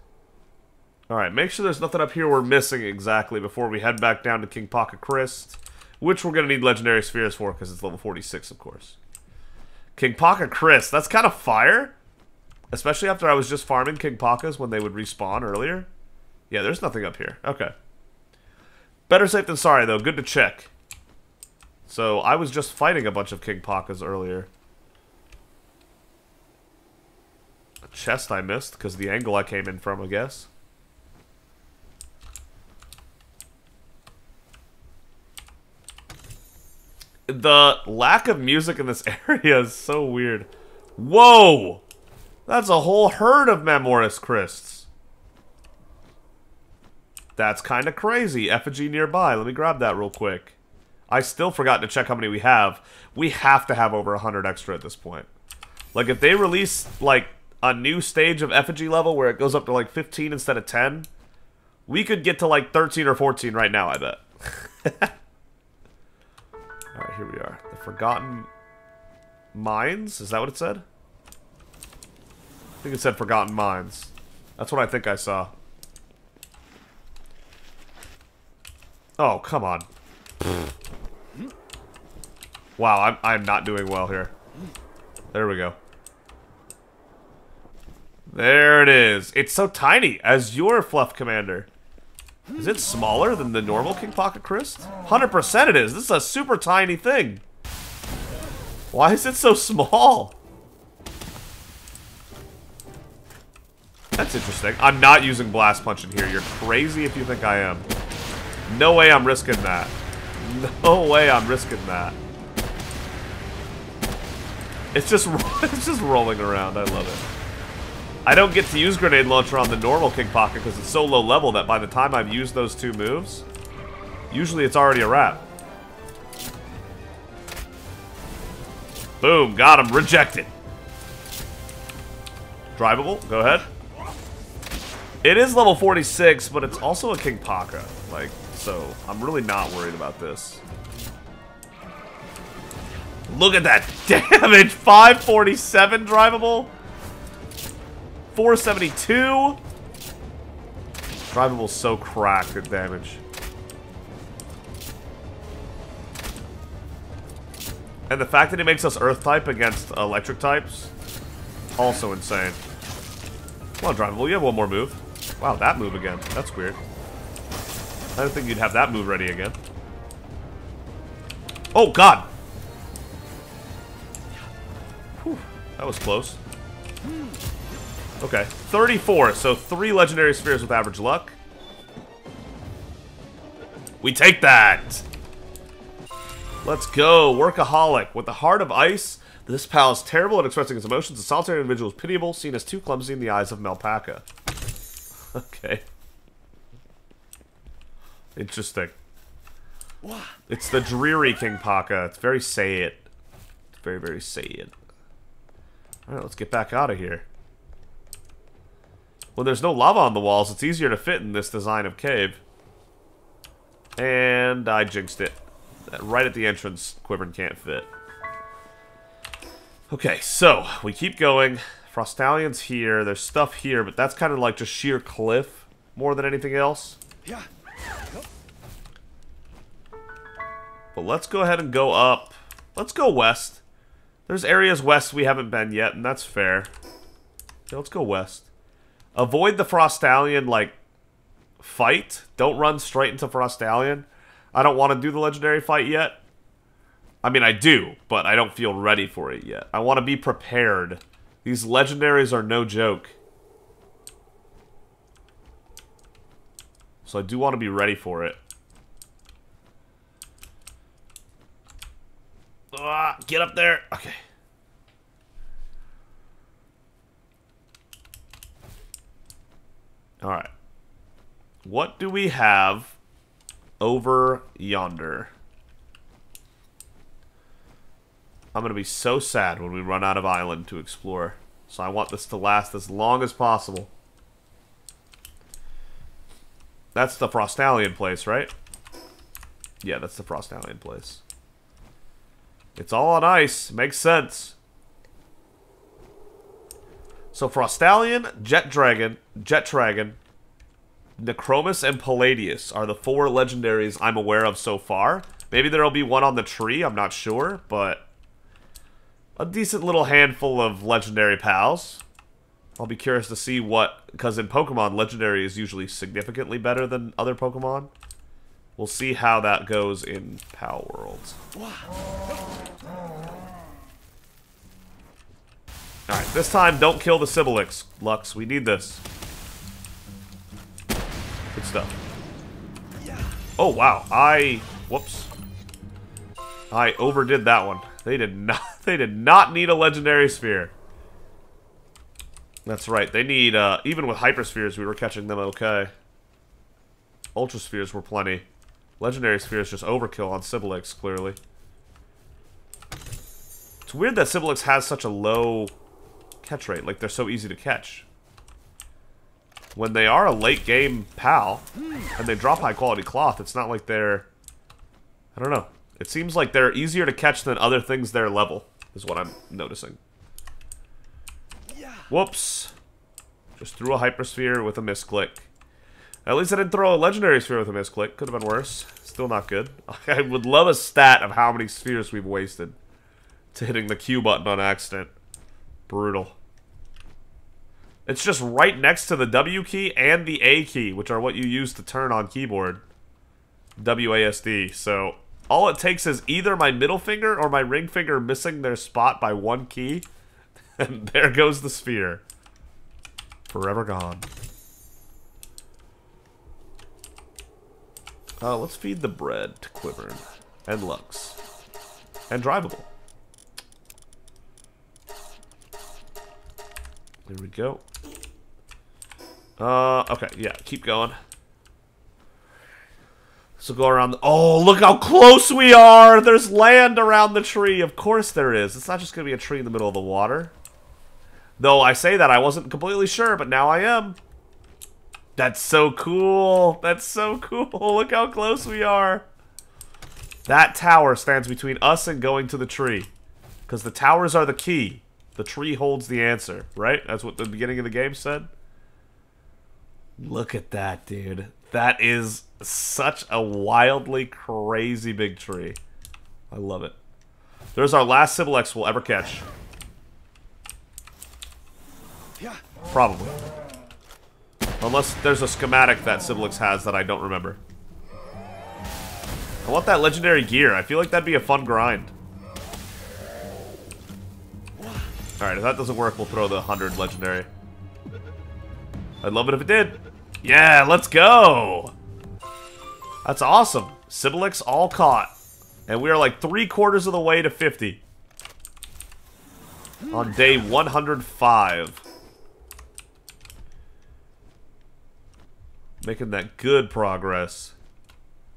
Alright, make sure there's nothing up here we're missing exactly before we head back down to King Paka Cryst, which we're gonna need legendary spheres for because it's level 46, of course. King Paka Cryst, that's kind of fire. Especially after I was just farming King Pakas when they would respawn earlier. Yeah, there's nothing up here. Okay. Better safe than sorry, though. Good to check. So I was just fighting a bunch of King Pakas earlier. A chest I missed because of the angle I came in from, I guess. The lack of music in this area is so weird. Whoa! That's a whole herd of Memoris Christs. That's kind of crazy. Effigy nearby. Let me grab that real quick. I still forgot to check how many we have. We have to have over 100 extra at this point. Like, if they release, like, a new stage of Effigy level where it goes up to, like, 15 instead of 10, we could get to, like, 13 or 14 right now, I bet. Alright, here we are. The Forgotten Mines? Is that what it said? I think it said Forgotten Mines. That's what I think I saw. Oh, come on. Wow, I'm not doing well here. There we go. There it is. It's so tiny. As your Fluff Commander. Is it smaller than the normal King Pocket Christ? 100% it is. This is a super tiny thing. Why is it so small? That's interesting. I'm not using Blast Punch in here. You're crazy if you think I am. No way I'm risking that. No way I'm risking that. It's just rolling around. I love it. I don't get to use Grenade Launcher on the normal King Pocket because it's so low level that by the time I've used those two moves, usually it's already a wrap. Boom, got him. Rejected. Drivable, go ahead. It is level 46, but it's also a King Paka. Like, so I'm really not worried about this. Look at that damage! 547 drivable. 472. Drivable's so cracked at damage. And the fact that he makes us Earth type against electric types, also insane. Come on, Drivable, you have one more move. Wow, that move again. That's weird. I didn't think you'd have that move ready again. Oh, God! Whew, that was close. Okay, 34, so 3 Legendary Spheres with average luck. We take that! Let's go, Workaholic. With the Heart of Ice, this pal is terrible at expressing his emotions. The solitary individual is pitiable, seen as too clumsy in the eyes of Melpaka. Okay. Interesting. It's the dreary King Paka. It's very sad. It's very, very sad. Alright, let's get back out of here. When there's no lava on the walls, it's easier to fit in this design of cave. And I jinxed it. Right at the entrance, Quibbern can't fit. Okay, so, we keep going. Frostallion's here, there's stuff here, but that's kind of like just sheer cliff more than anything else. Yeah. But let's go ahead and go up. Let's go west. There's areas west we haven't been yet, and that's fair. Okay, let's go west. Avoid the Frostallion, like, fight. Don't run straight into Frostallion. I don't want to do the legendary fight yet. I mean, I do, but I don't feel ready for it yet. I want to be prepared. These legendaries are no joke. So I do want to be ready for it. Ah, get up there. Okay. Alright. What do we have over yonder? I'm going to be so sad when we run out of island to explore. So I want this to last as long as possible. That's the Frostallion place, right? Yeah, that's the Frostallion place. It's all on ice. Makes sense. So Frostallion, Jet Dragon, Necromus, and Palladius are the 4 legendaries I'm aware of so far. Maybe there'll be one on the tree, I'm not sure, but a decent little handful of legendary pals. I'll be curious to see what, because in Pokemon, legendary is usually significantly better than other Pokemon. We'll see how that goes in Palworld. Alright, this time don't kill the Schematics, Lux. We need this. Good stuff. Oh, wow. Whoops. I overdid that one. They did not need a legendary sphere. That's right. They need, even with hyperspheres, we were catching them okay. Ultra spheres were plenty. Legendary spheres just overkill on Schematics, clearly. It's weird that Schematics has such a low catch rate. Like, they're so easy to catch. When they are a late game pal, and they drop high quality cloth, it's not like they're... I don't know. It seems like they're easier to catch than other things their level, is what I'm noticing. Whoops. Just threw a hypersphere with a misclick. At least I didn't throw a legendary sphere with a misclick. Could have been worse. Still not good. I would love a stat of how many spheres we've wasted to hitting the Q button on accident. Brutal. It's just right next to the W key and the A key, which are what you use to turn on keyboard. WASD. So all it takes is either my middle finger or my ring finger missing their spot by one key, and there goes the sphere. Forever gone. Let's feed the bread to Quivern and Lux. And Drivable. There we go. Okay, yeah, keep going. So go around the... Oh, look how close we are! There's land around the tree. Of course there is. It's not just going to be a tree in the middle of the water. Though I say that, I wasn't completely sure, but now I am. That's so cool. That's so cool. Look how close we are. That tower stands between us and going to the tree. Because the towers are the key. The tree holds the answer, right? That's what the beginning of the game said. Look at that, dude. That is such a wildly crazy big tree. I love it. There's our last Schematics we'll ever catch. Probably. Unless there's a schematic that Schematics has that I don't remember. I want that legendary gear. I feel like that'd be a fun grind. Alright, if that doesn't work, we'll throw the 100 legendary. I'd love it if it did. Yeah, let's go! That's awesome. Schematics all caught. And we are like 3/4 of the way to 50. On day 105. Making that good progress.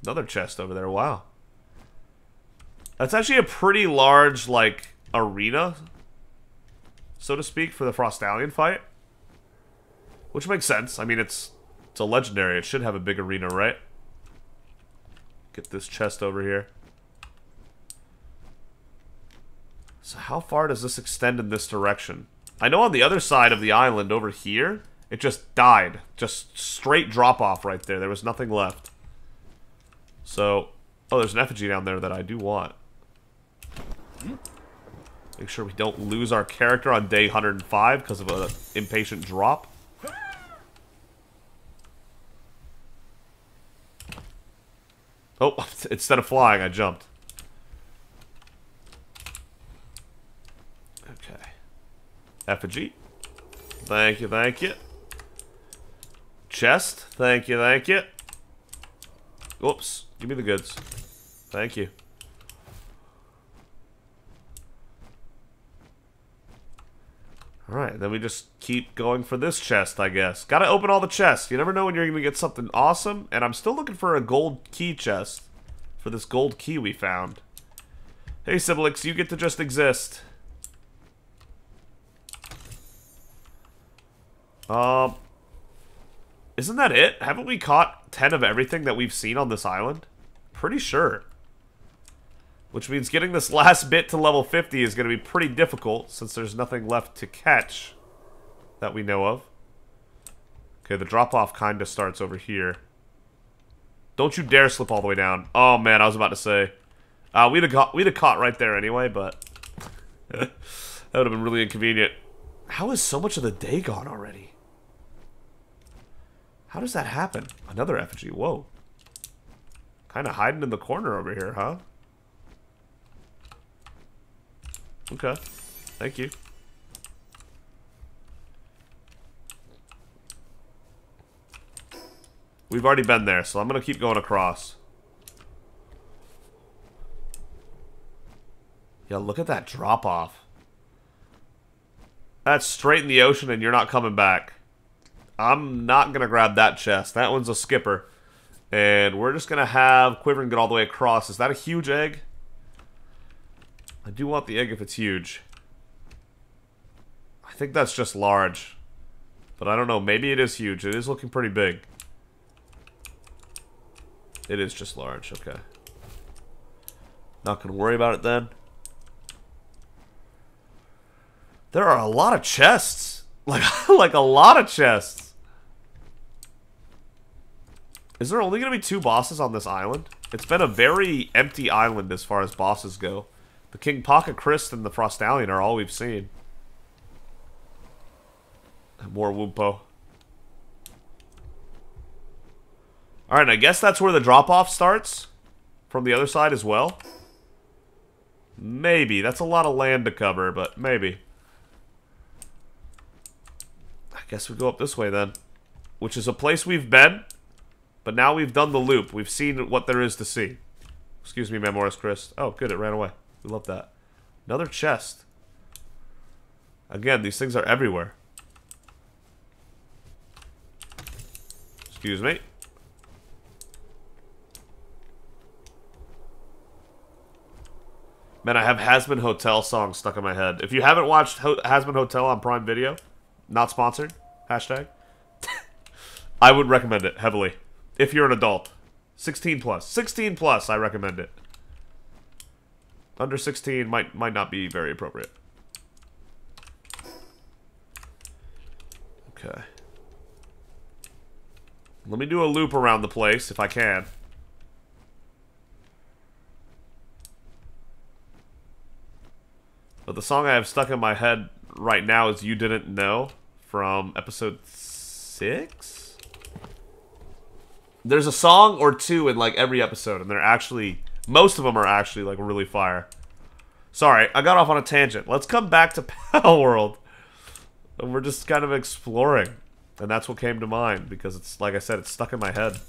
Another chest over there, wow. That's actually a pretty large, like, arena, so to speak, for the Frostallion fight. Which makes sense. I mean, it's a legendary. It should have a big arena, right? Get this chest over here. So how far does this extend in this direction? I know on the other side of the island over here, it just died. Just straight drop off right there. There was nothing left. So, oh, there's an effigy down there that I do want. Make sure we don't lose our character on day 105 because of an impatient drop. Oh, instead of flying, I jumped. Okay. Effigy. Thank you, thank you. Chest. Thank you, thank you. Oops. Give me the goods. Thank you. Alright, then we just keep going for this chest, I guess. Gotta open all the chests. You never know when you're gonna get something awesome. And I'm still looking for a gold key chest for this gold key we found. Hey, Schematics, you get to just exist. Isn't that it? Haven't we caught 10 of everything that we've seen on this island? Pretty sure. Which means getting this last bit to level 50 is going to be pretty difficult, since there's nothing left to catch that we know of. Okay, the drop-off kind of starts over here. Don't you dare slip all the way down. Oh, man, I was about to say. We'd have caught right there anyway, but... that would have been really inconvenient. How is so much of the day gone already? How does that happen? Another effigy, whoa. Kind of hiding in the corner over here, huh? Okay. Thank you. We've already been there, so I'm going to keep going across. Yeah, look at that drop-off. That's straight in the ocean and you're not coming back. I'm not going to grab that chest. That one's a skipper. And we're just going to have Quivering get all the way across. Is that a huge egg? I do want the egg if it's huge. I think that's just large. But I don't know. Maybe it is huge. It is looking pretty big. It is just large. Okay. Not going to worry about it then. There are a lot of chests. Like a lot of chests. Is there only going to be 2 bosses on this island? It's been a very empty island as far as bosses go. The King Pocket Christ and the Frostallion are all we've seen. And more Wumpo. Alright, I guess that's where the drop-off starts. From the other side as well. Maybe. That's a lot of land to cover, but maybe. I guess we go up this way then. Which is a place we've been. But now we've done the loop. We've seen what there is to see. Excuse me, Memoris Chris. Oh, good, it ran away. We love that. Another chest. Again, these things are everywhere. Excuse me. Man, I have Hasbin Hotel songs stuck in my head. If you haven't watched Hasbin Hotel on Prime Video, not sponsored, hashtag, I would recommend it heavily. If you're an adult. 16 plus. 16 plus, I recommend it. Under 16 might not be very appropriate. Okay. Let me do a loop around the place, if I can. But the song I have stuck in my head right now is You Didn't Know from episode 6? There's a song or 2 in like every episode, and they're actually, most of them are actually like really fire. Sorry, I got off on a tangent. Let's come back to Palworld. And we're just kind of exploring. And that's what came to mind, because it's, like I said, it's stuck in my head.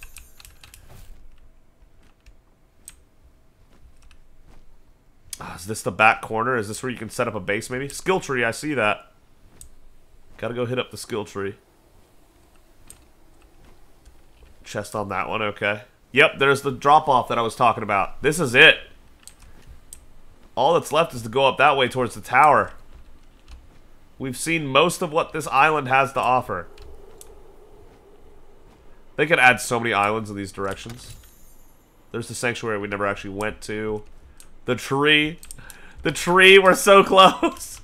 Is this the back corner? Is this where you can set up a base, maybe? Skill tree, I see that. Gotta go hit up the skill tree. Chest on that one, okay. Yep, there's the drop-off that I was talking about. This is it. All that's left is to go up that way towards the tower. We've seen most of what this island has to offer. They could add so many islands in these directions. There's the sanctuary we never actually went to. The tree. The tree, we're so close.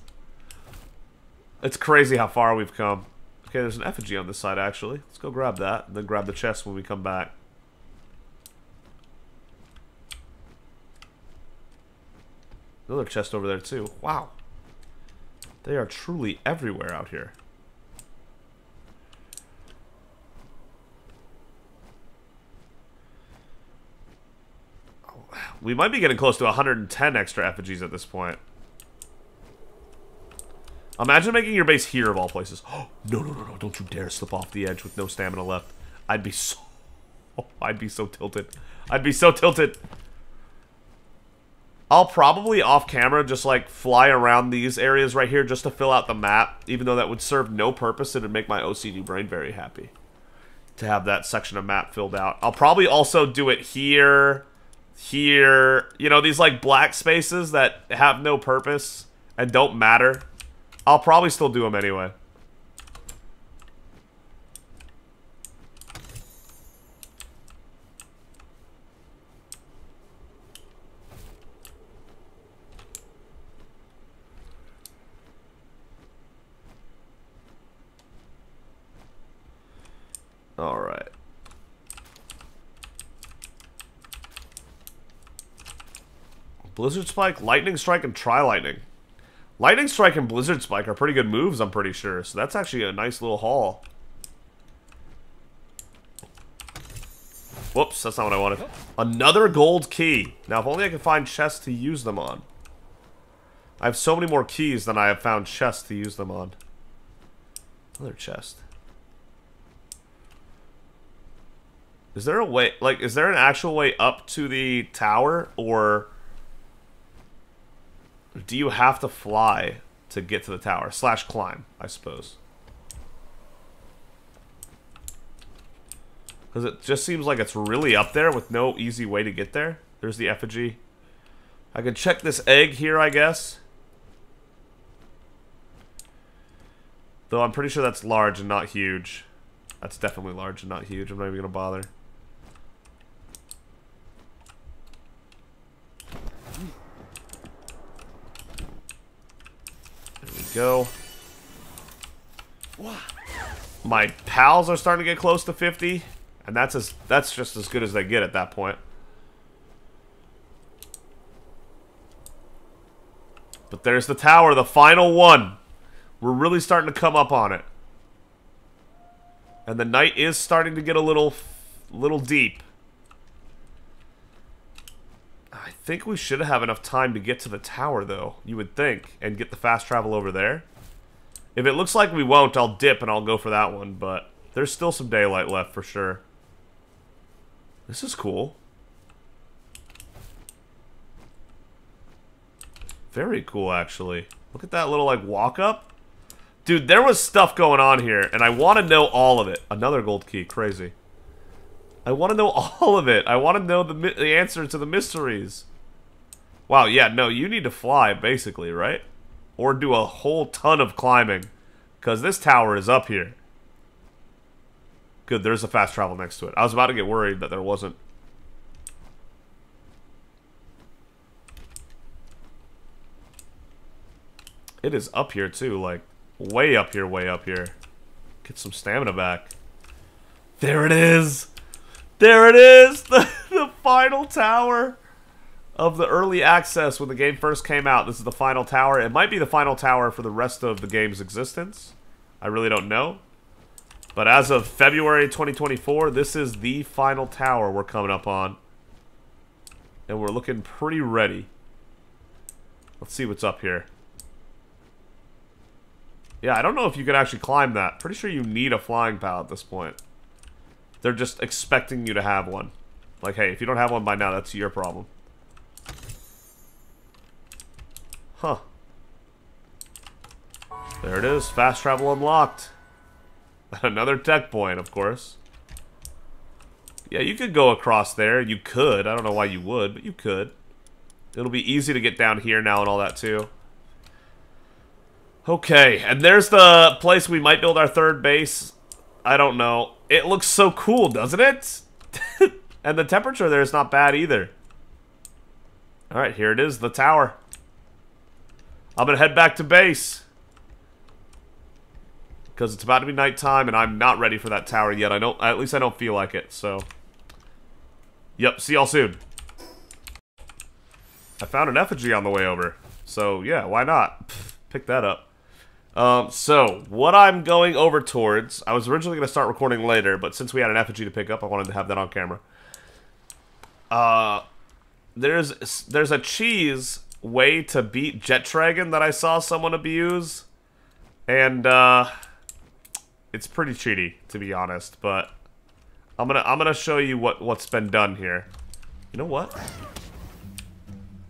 It's crazy how far we've come. Okay, there's an effigy on this side, actually. Let's go grab that, and then grab the chest when we come back. Another chest over there, too. Wow. They are truly everywhere out here. We might be getting close to 110 extra effigies at this point. Imagine making your base here of all places. Oh, no, no, no, no. Don't you dare slip off the edge with no stamina left. I'd be so tilted. I'd be so tilted. I'll probably off camera just like fly around these areas right here just to fill out the map. Even though that would serve no purpose, it would make my OCD brain very happy to have that section of map filled out. I'll probably also do it here, here. You know, these like black spaces that have no purpose and don't matter. I'll probably still do them anyway. All right. Blizzard Spike, Lightning Strike, and Tri-Lightning. Lightning Strike and Blizzard Spike are pretty good moves, I'm pretty sure. So that's actually a nice little haul. Whoops, that's not what I wanted. Another gold key. Now, if only I could find chests to use them on. I have so many more keys than I have found chests to use them on. Another chest. Is there a way, like, is there an actual way up to the tower, or do you have to fly to get to the tower? Slash climb, I suppose. Because it just seems like it's really up there with no easy way to get there. There's the effigy. I can check this egg here, I guess. Though I'm pretty sure that's large and not huge. That's definitely large and not huge. I'm not even going to bother. There we go. My pals are starting to get close to 50. And that's just as good as they get at that point. But there's the tower, the final one. We're really starting to come up on it. And the night is starting to get a little deep. I think we should have enough time to get to the tower, though. You would think. And get the fast travel over there. If it looks like we won't, I'll dip and I'll go for that one. But there's still some daylight left for sure. This is cool. Very cool, actually. Look at that little, like, walk up. Dude, there was stuff going on here, and I want to know all of it. Another gold key. Crazy. I want to know all of it. I want to know the answer to the mysteries. Wow, yeah, no, you need to fly, basically, right? Or do a whole ton of climbing. Because this tower is up here. Good, there's a fast travel next to it. I was about to get worried that there wasn't. It is up here, too. Like, way up here, way up here. Get some stamina back. There it is! There it is! The final tower of the early access when the game first came out. This is the final tower. It might be the final tower for the rest of the game's existence. I really don't know. But as of February 2024, this is the final tower we're coming up on. And we're looking pretty ready. Let's see what's up here. Yeah, I don't know if you could actually climb that. Pretty sure you need a flying pal at this point. They're just expecting you to have one. Like, hey, if you don't have one by now, that's your problem. Huh. There it is. Fast travel unlocked. Another tech point, of course. Yeah, you could go across there. You could. I don't know why you would, but you could. It'll be easy to get down here now and all that, too. Okay, and there's the place we might build our third base. I don't know. It looks so cool, doesn't it? And the temperature there is not bad either. Alright, here it is, the tower. I'm gonna head back to base. Because it's about to be nighttime, and I'm not ready for that tower yet. At least I don't feel like it, so. Yep, see y'all soon. I found an effigy on the way over. So, yeah, why not? Pick that up. So, what I'm going over towards... I was originally going to start recording later, but since we had an effigy to pick up, I wanted to have that on camera. There's a cheese way to beat Jet Dragon that I saw someone abuse. And, it's pretty cheaty, to be honest, but I'm gonna show you what's been done here. You know what?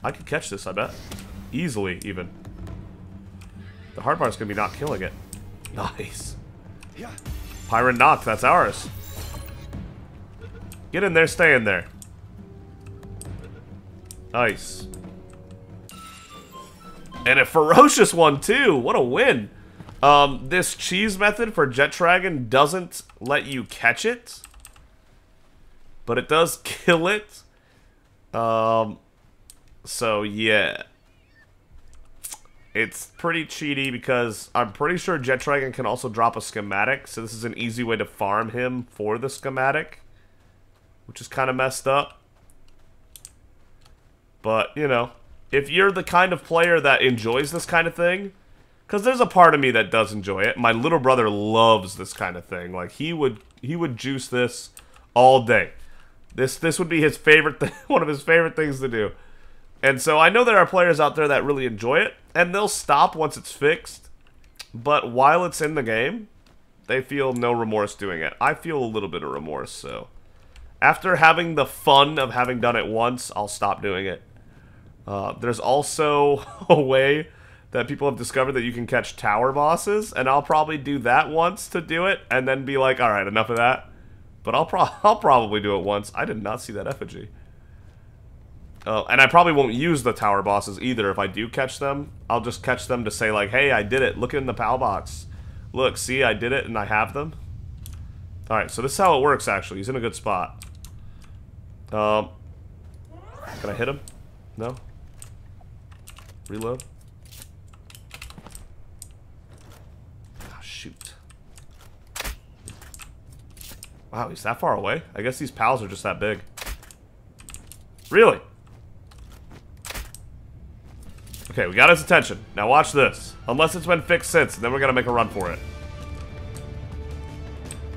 I could catch this, I bet. Easily, even. The hard part's gonna be not killing it. Nice. Pirate knock, that's ours. Get in there, stay in there. Nice. And a ferocious one, too! What a win! This cheese method for Jet Dragon doesn't let you catch it, but it does kill it. So yeah. It's pretty cheaty because I'm pretty sure Jet Dragon can also drop a schematic, so this is an easy way to farm him for the schematic, which is kind of messed up. But, you know, if you're the kind of player that enjoys this kind of thing, because there's a part of me that does enjoy it. My little brother loves this kind of thing. Like, he would juice this all day. This would be his favorite one of his favorite things to do. And so I know there are players out there that really enjoy it, and they'll stop once it's fixed. But while it's in the game, they feel no remorse doing it. I feel a little bit of remorse, so after having the fun of having done it once, I'll stop doing it. There's also a way that people have discovered that you can catch tower bosses, and I'll probably do that once to do it, and then be like, alright, enough of that. But I'll probably do it once. I did not see that effigy. And I probably won't use the tower bosses either. If I do catch them, I'll just catch them to say like, hey, I did it. Look in the PAL box. Look, see, I did it and I have them. Alright, so this is how it works actually. He's in a good spot. Can I hit him? No? Reload? Ah, shoot. Wow, he's that far away? I guess these pals are just that big. Really? Okay, we got his attention. Now watch this. Unless it's been fixed since, and then we're gonna make a run for it.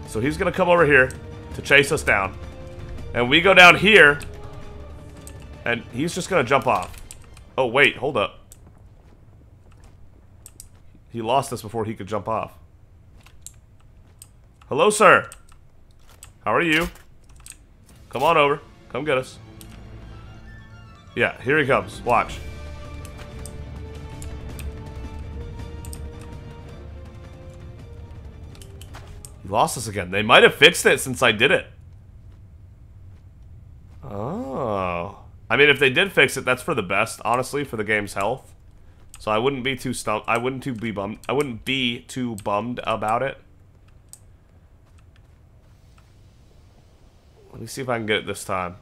So he's gonna come over here to chase us down. And we go down here, and he's just gonna jump off. Oh, wait, hold up. He lost us before he could jump off. Hello, sir. How are you? Come on over. Come get us. Yeah, here he comes. Watch. He lost us again. They might have fixed it since I did it. Oh. I mean, if they did fix it, that's for the best, honestly, for the game's health. So I wouldn't be too stumped. I wouldn't be too bummed about it. Let me see if I can get it this time.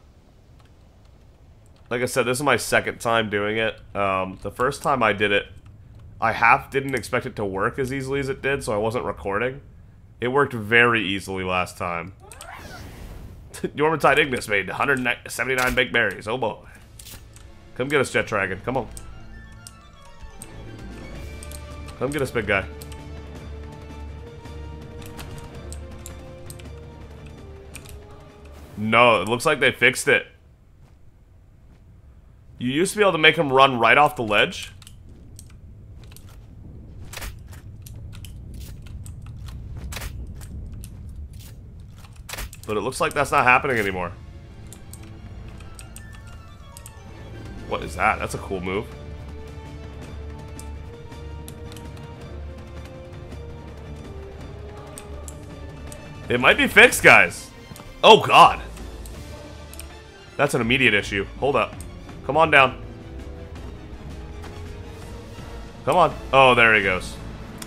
Like I said, this is my second time doing it. The first time I did it, I didn't expect it to work as easily as it did, so I wasn't recording. It worked very easily last time. Yormantide Ignis made 179 baked berries. Oh boy. Come get us, Jet Dragon. Come on. Come get us, big guy. No, it looks like they fixed it. You used to be able to make him run right off the ledge. But it looks like that's not happening anymore. What is that? That's a cool move. It might be fixed, guys. Oh, God. That's an immediate issue. Hold up. Come on down. Come on. Oh, there he goes.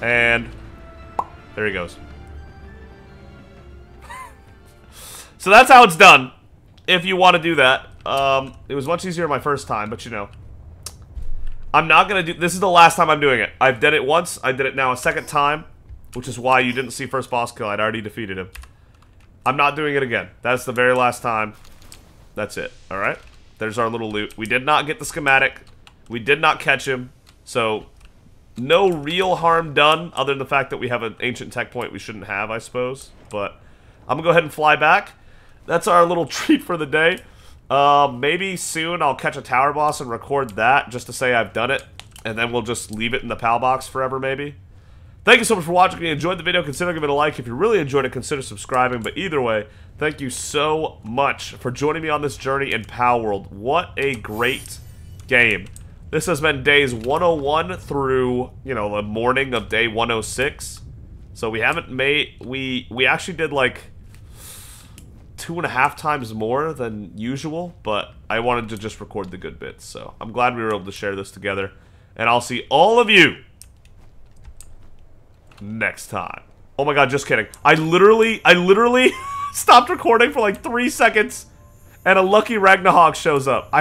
And there he goes. So that's how it's done, if you want to do that. It was much easier my first time, but you know. I'm not going to do... This is the last time I'm doing it. I've done it once. I did it now a second time, which is why you didn't see first boss kill. I'd already defeated him. I'm not doing it again. That's the very last time. That's it. Alright? There's our little loot. We did not get the schematic. We did not catch him. So, no real harm done, other than the fact that we have an ancient tech point we shouldn't have, I suppose. But I'm going to go ahead and fly back. That's our little treat for the day. Maybe soon I'll catch a tower boss and record that just to say I've done it. And then we'll just leave it in the PAL box forever, maybe. Thank you so much for watching. If you enjoyed the video, consider giving it a like. If you really enjoyed it, consider subscribing. But either way, thank you so much for joining me on this journey in Palworld. What a great game. This has been days 101 through, you know, the morning of day 106. So we haven't made... We actually did, like, 2.5 times more than usual. But I wanted to just record the good bits. So I'm glad we were able to share this together. And I'll see all of you next time. Oh my god, just kidding. I literally stopped recording for like 3 seconds and a lucky Ragnarok shows up.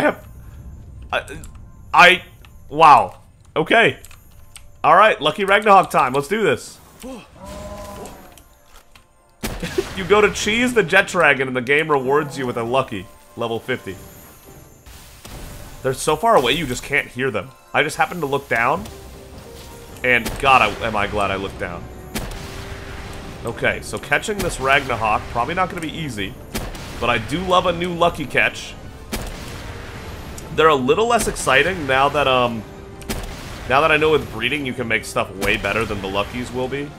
Wow. Okay. Alright, lucky Ragnarok time. Let's do this. You go to cheese the Jet Dragon and the game rewards you with a lucky level 50. They're so far away you just can't hear them. I just happened to look down. And God, am I glad I looked down. Okay, so catching this Ragnarok, probably not going to be easy. But I do love a new lucky catch. They're a little less exciting now that I know with breeding you can make stuff way better than the luckies will be.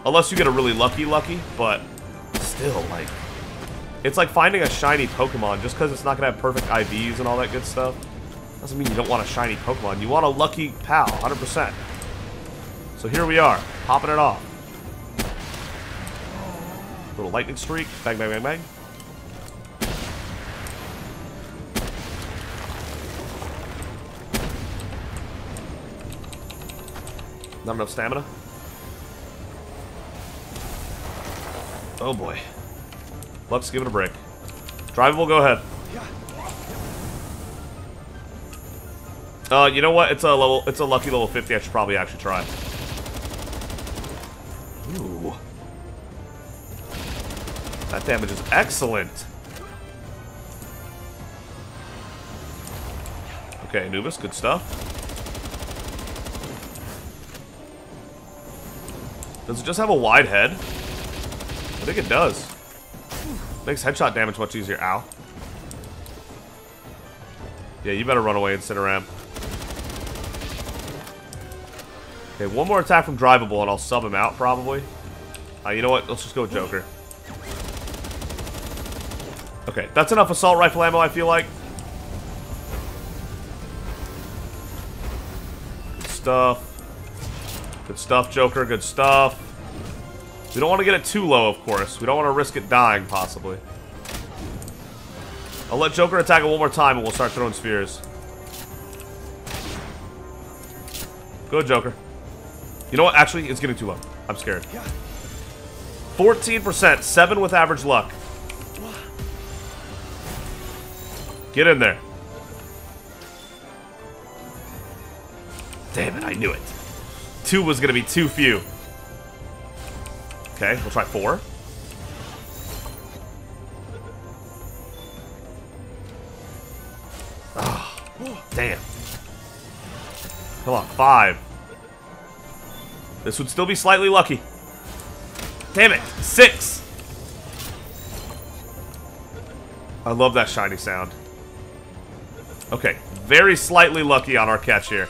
Unless you get a really lucky, but still, like, it's like finding a shiny Pokemon. Just because it's not going to have perfect IVs and all that good stuff doesn't mean you don't want a shiny Pokemon. You want a lucky pal, 100%. So here we are, popping it off. Little lightning streak, bang, bang, bang, bang. Not enough stamina. Oh boy. Let's give it a break. Drivable, go ahead. You know what? It's a lucky level 50. I should probably actually try. Ooh. That damage is excellent. Okay, Anubis, good stuff. Does it just have a wide head? I think it does. Makes headshot damage much easier. Ow. Yeah, you better run away, Incineram. Okay, one more attack from Drivable and I'll sub him out, probably. You know what? Let's just go with Joker. Okay, that's enough assault rifle ammo, I feel like. Good stuff. Good stuff, Joker. Good stuff. We don't want to get it too low, of course. We don't want to risk it dying, possibly. I'll let Joker attack it one more time and we'll start throwing spheres. Good, Joker. You know what? Actually, it's getting too low. I'm scared. 14%. 7 with average luck. Get in there. Damn it, I knew it. 2 was going to be too few. Okay, we'll try 4. Oh, damn. Come on, 5. This would still be slightly lucky. Damn it, 6. I love that shiny sound. Okay, very slightly lucky on our catch here.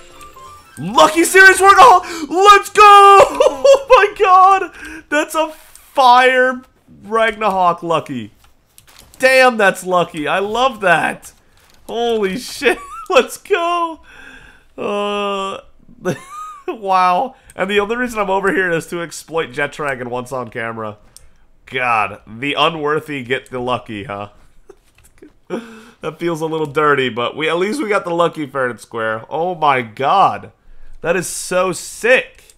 Lucky series work! Oh, let's go! Oh my god! That's a fire Ragnahawk lucky. Damn, that's lucky. I love that. Holy shit. Let's go. Wow. And the only reason I'm over here is to exploit Jet Dragon once on camera. God, the unworthy get the lucky, huh? That feels a little dirty, but at least we got the lucky fair and square. Oh my god. That is so sick.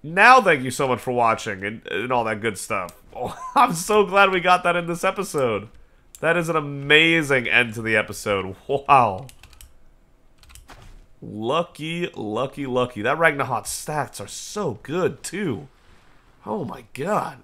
Now thank you so much for watching and all that good stuff. Oh, I'm so glad we got that in this episode. That is an amazing end to the episode. Wow. Lucky, lucky, lucky. That Ragnahawk stats are so good, too. Oh my god.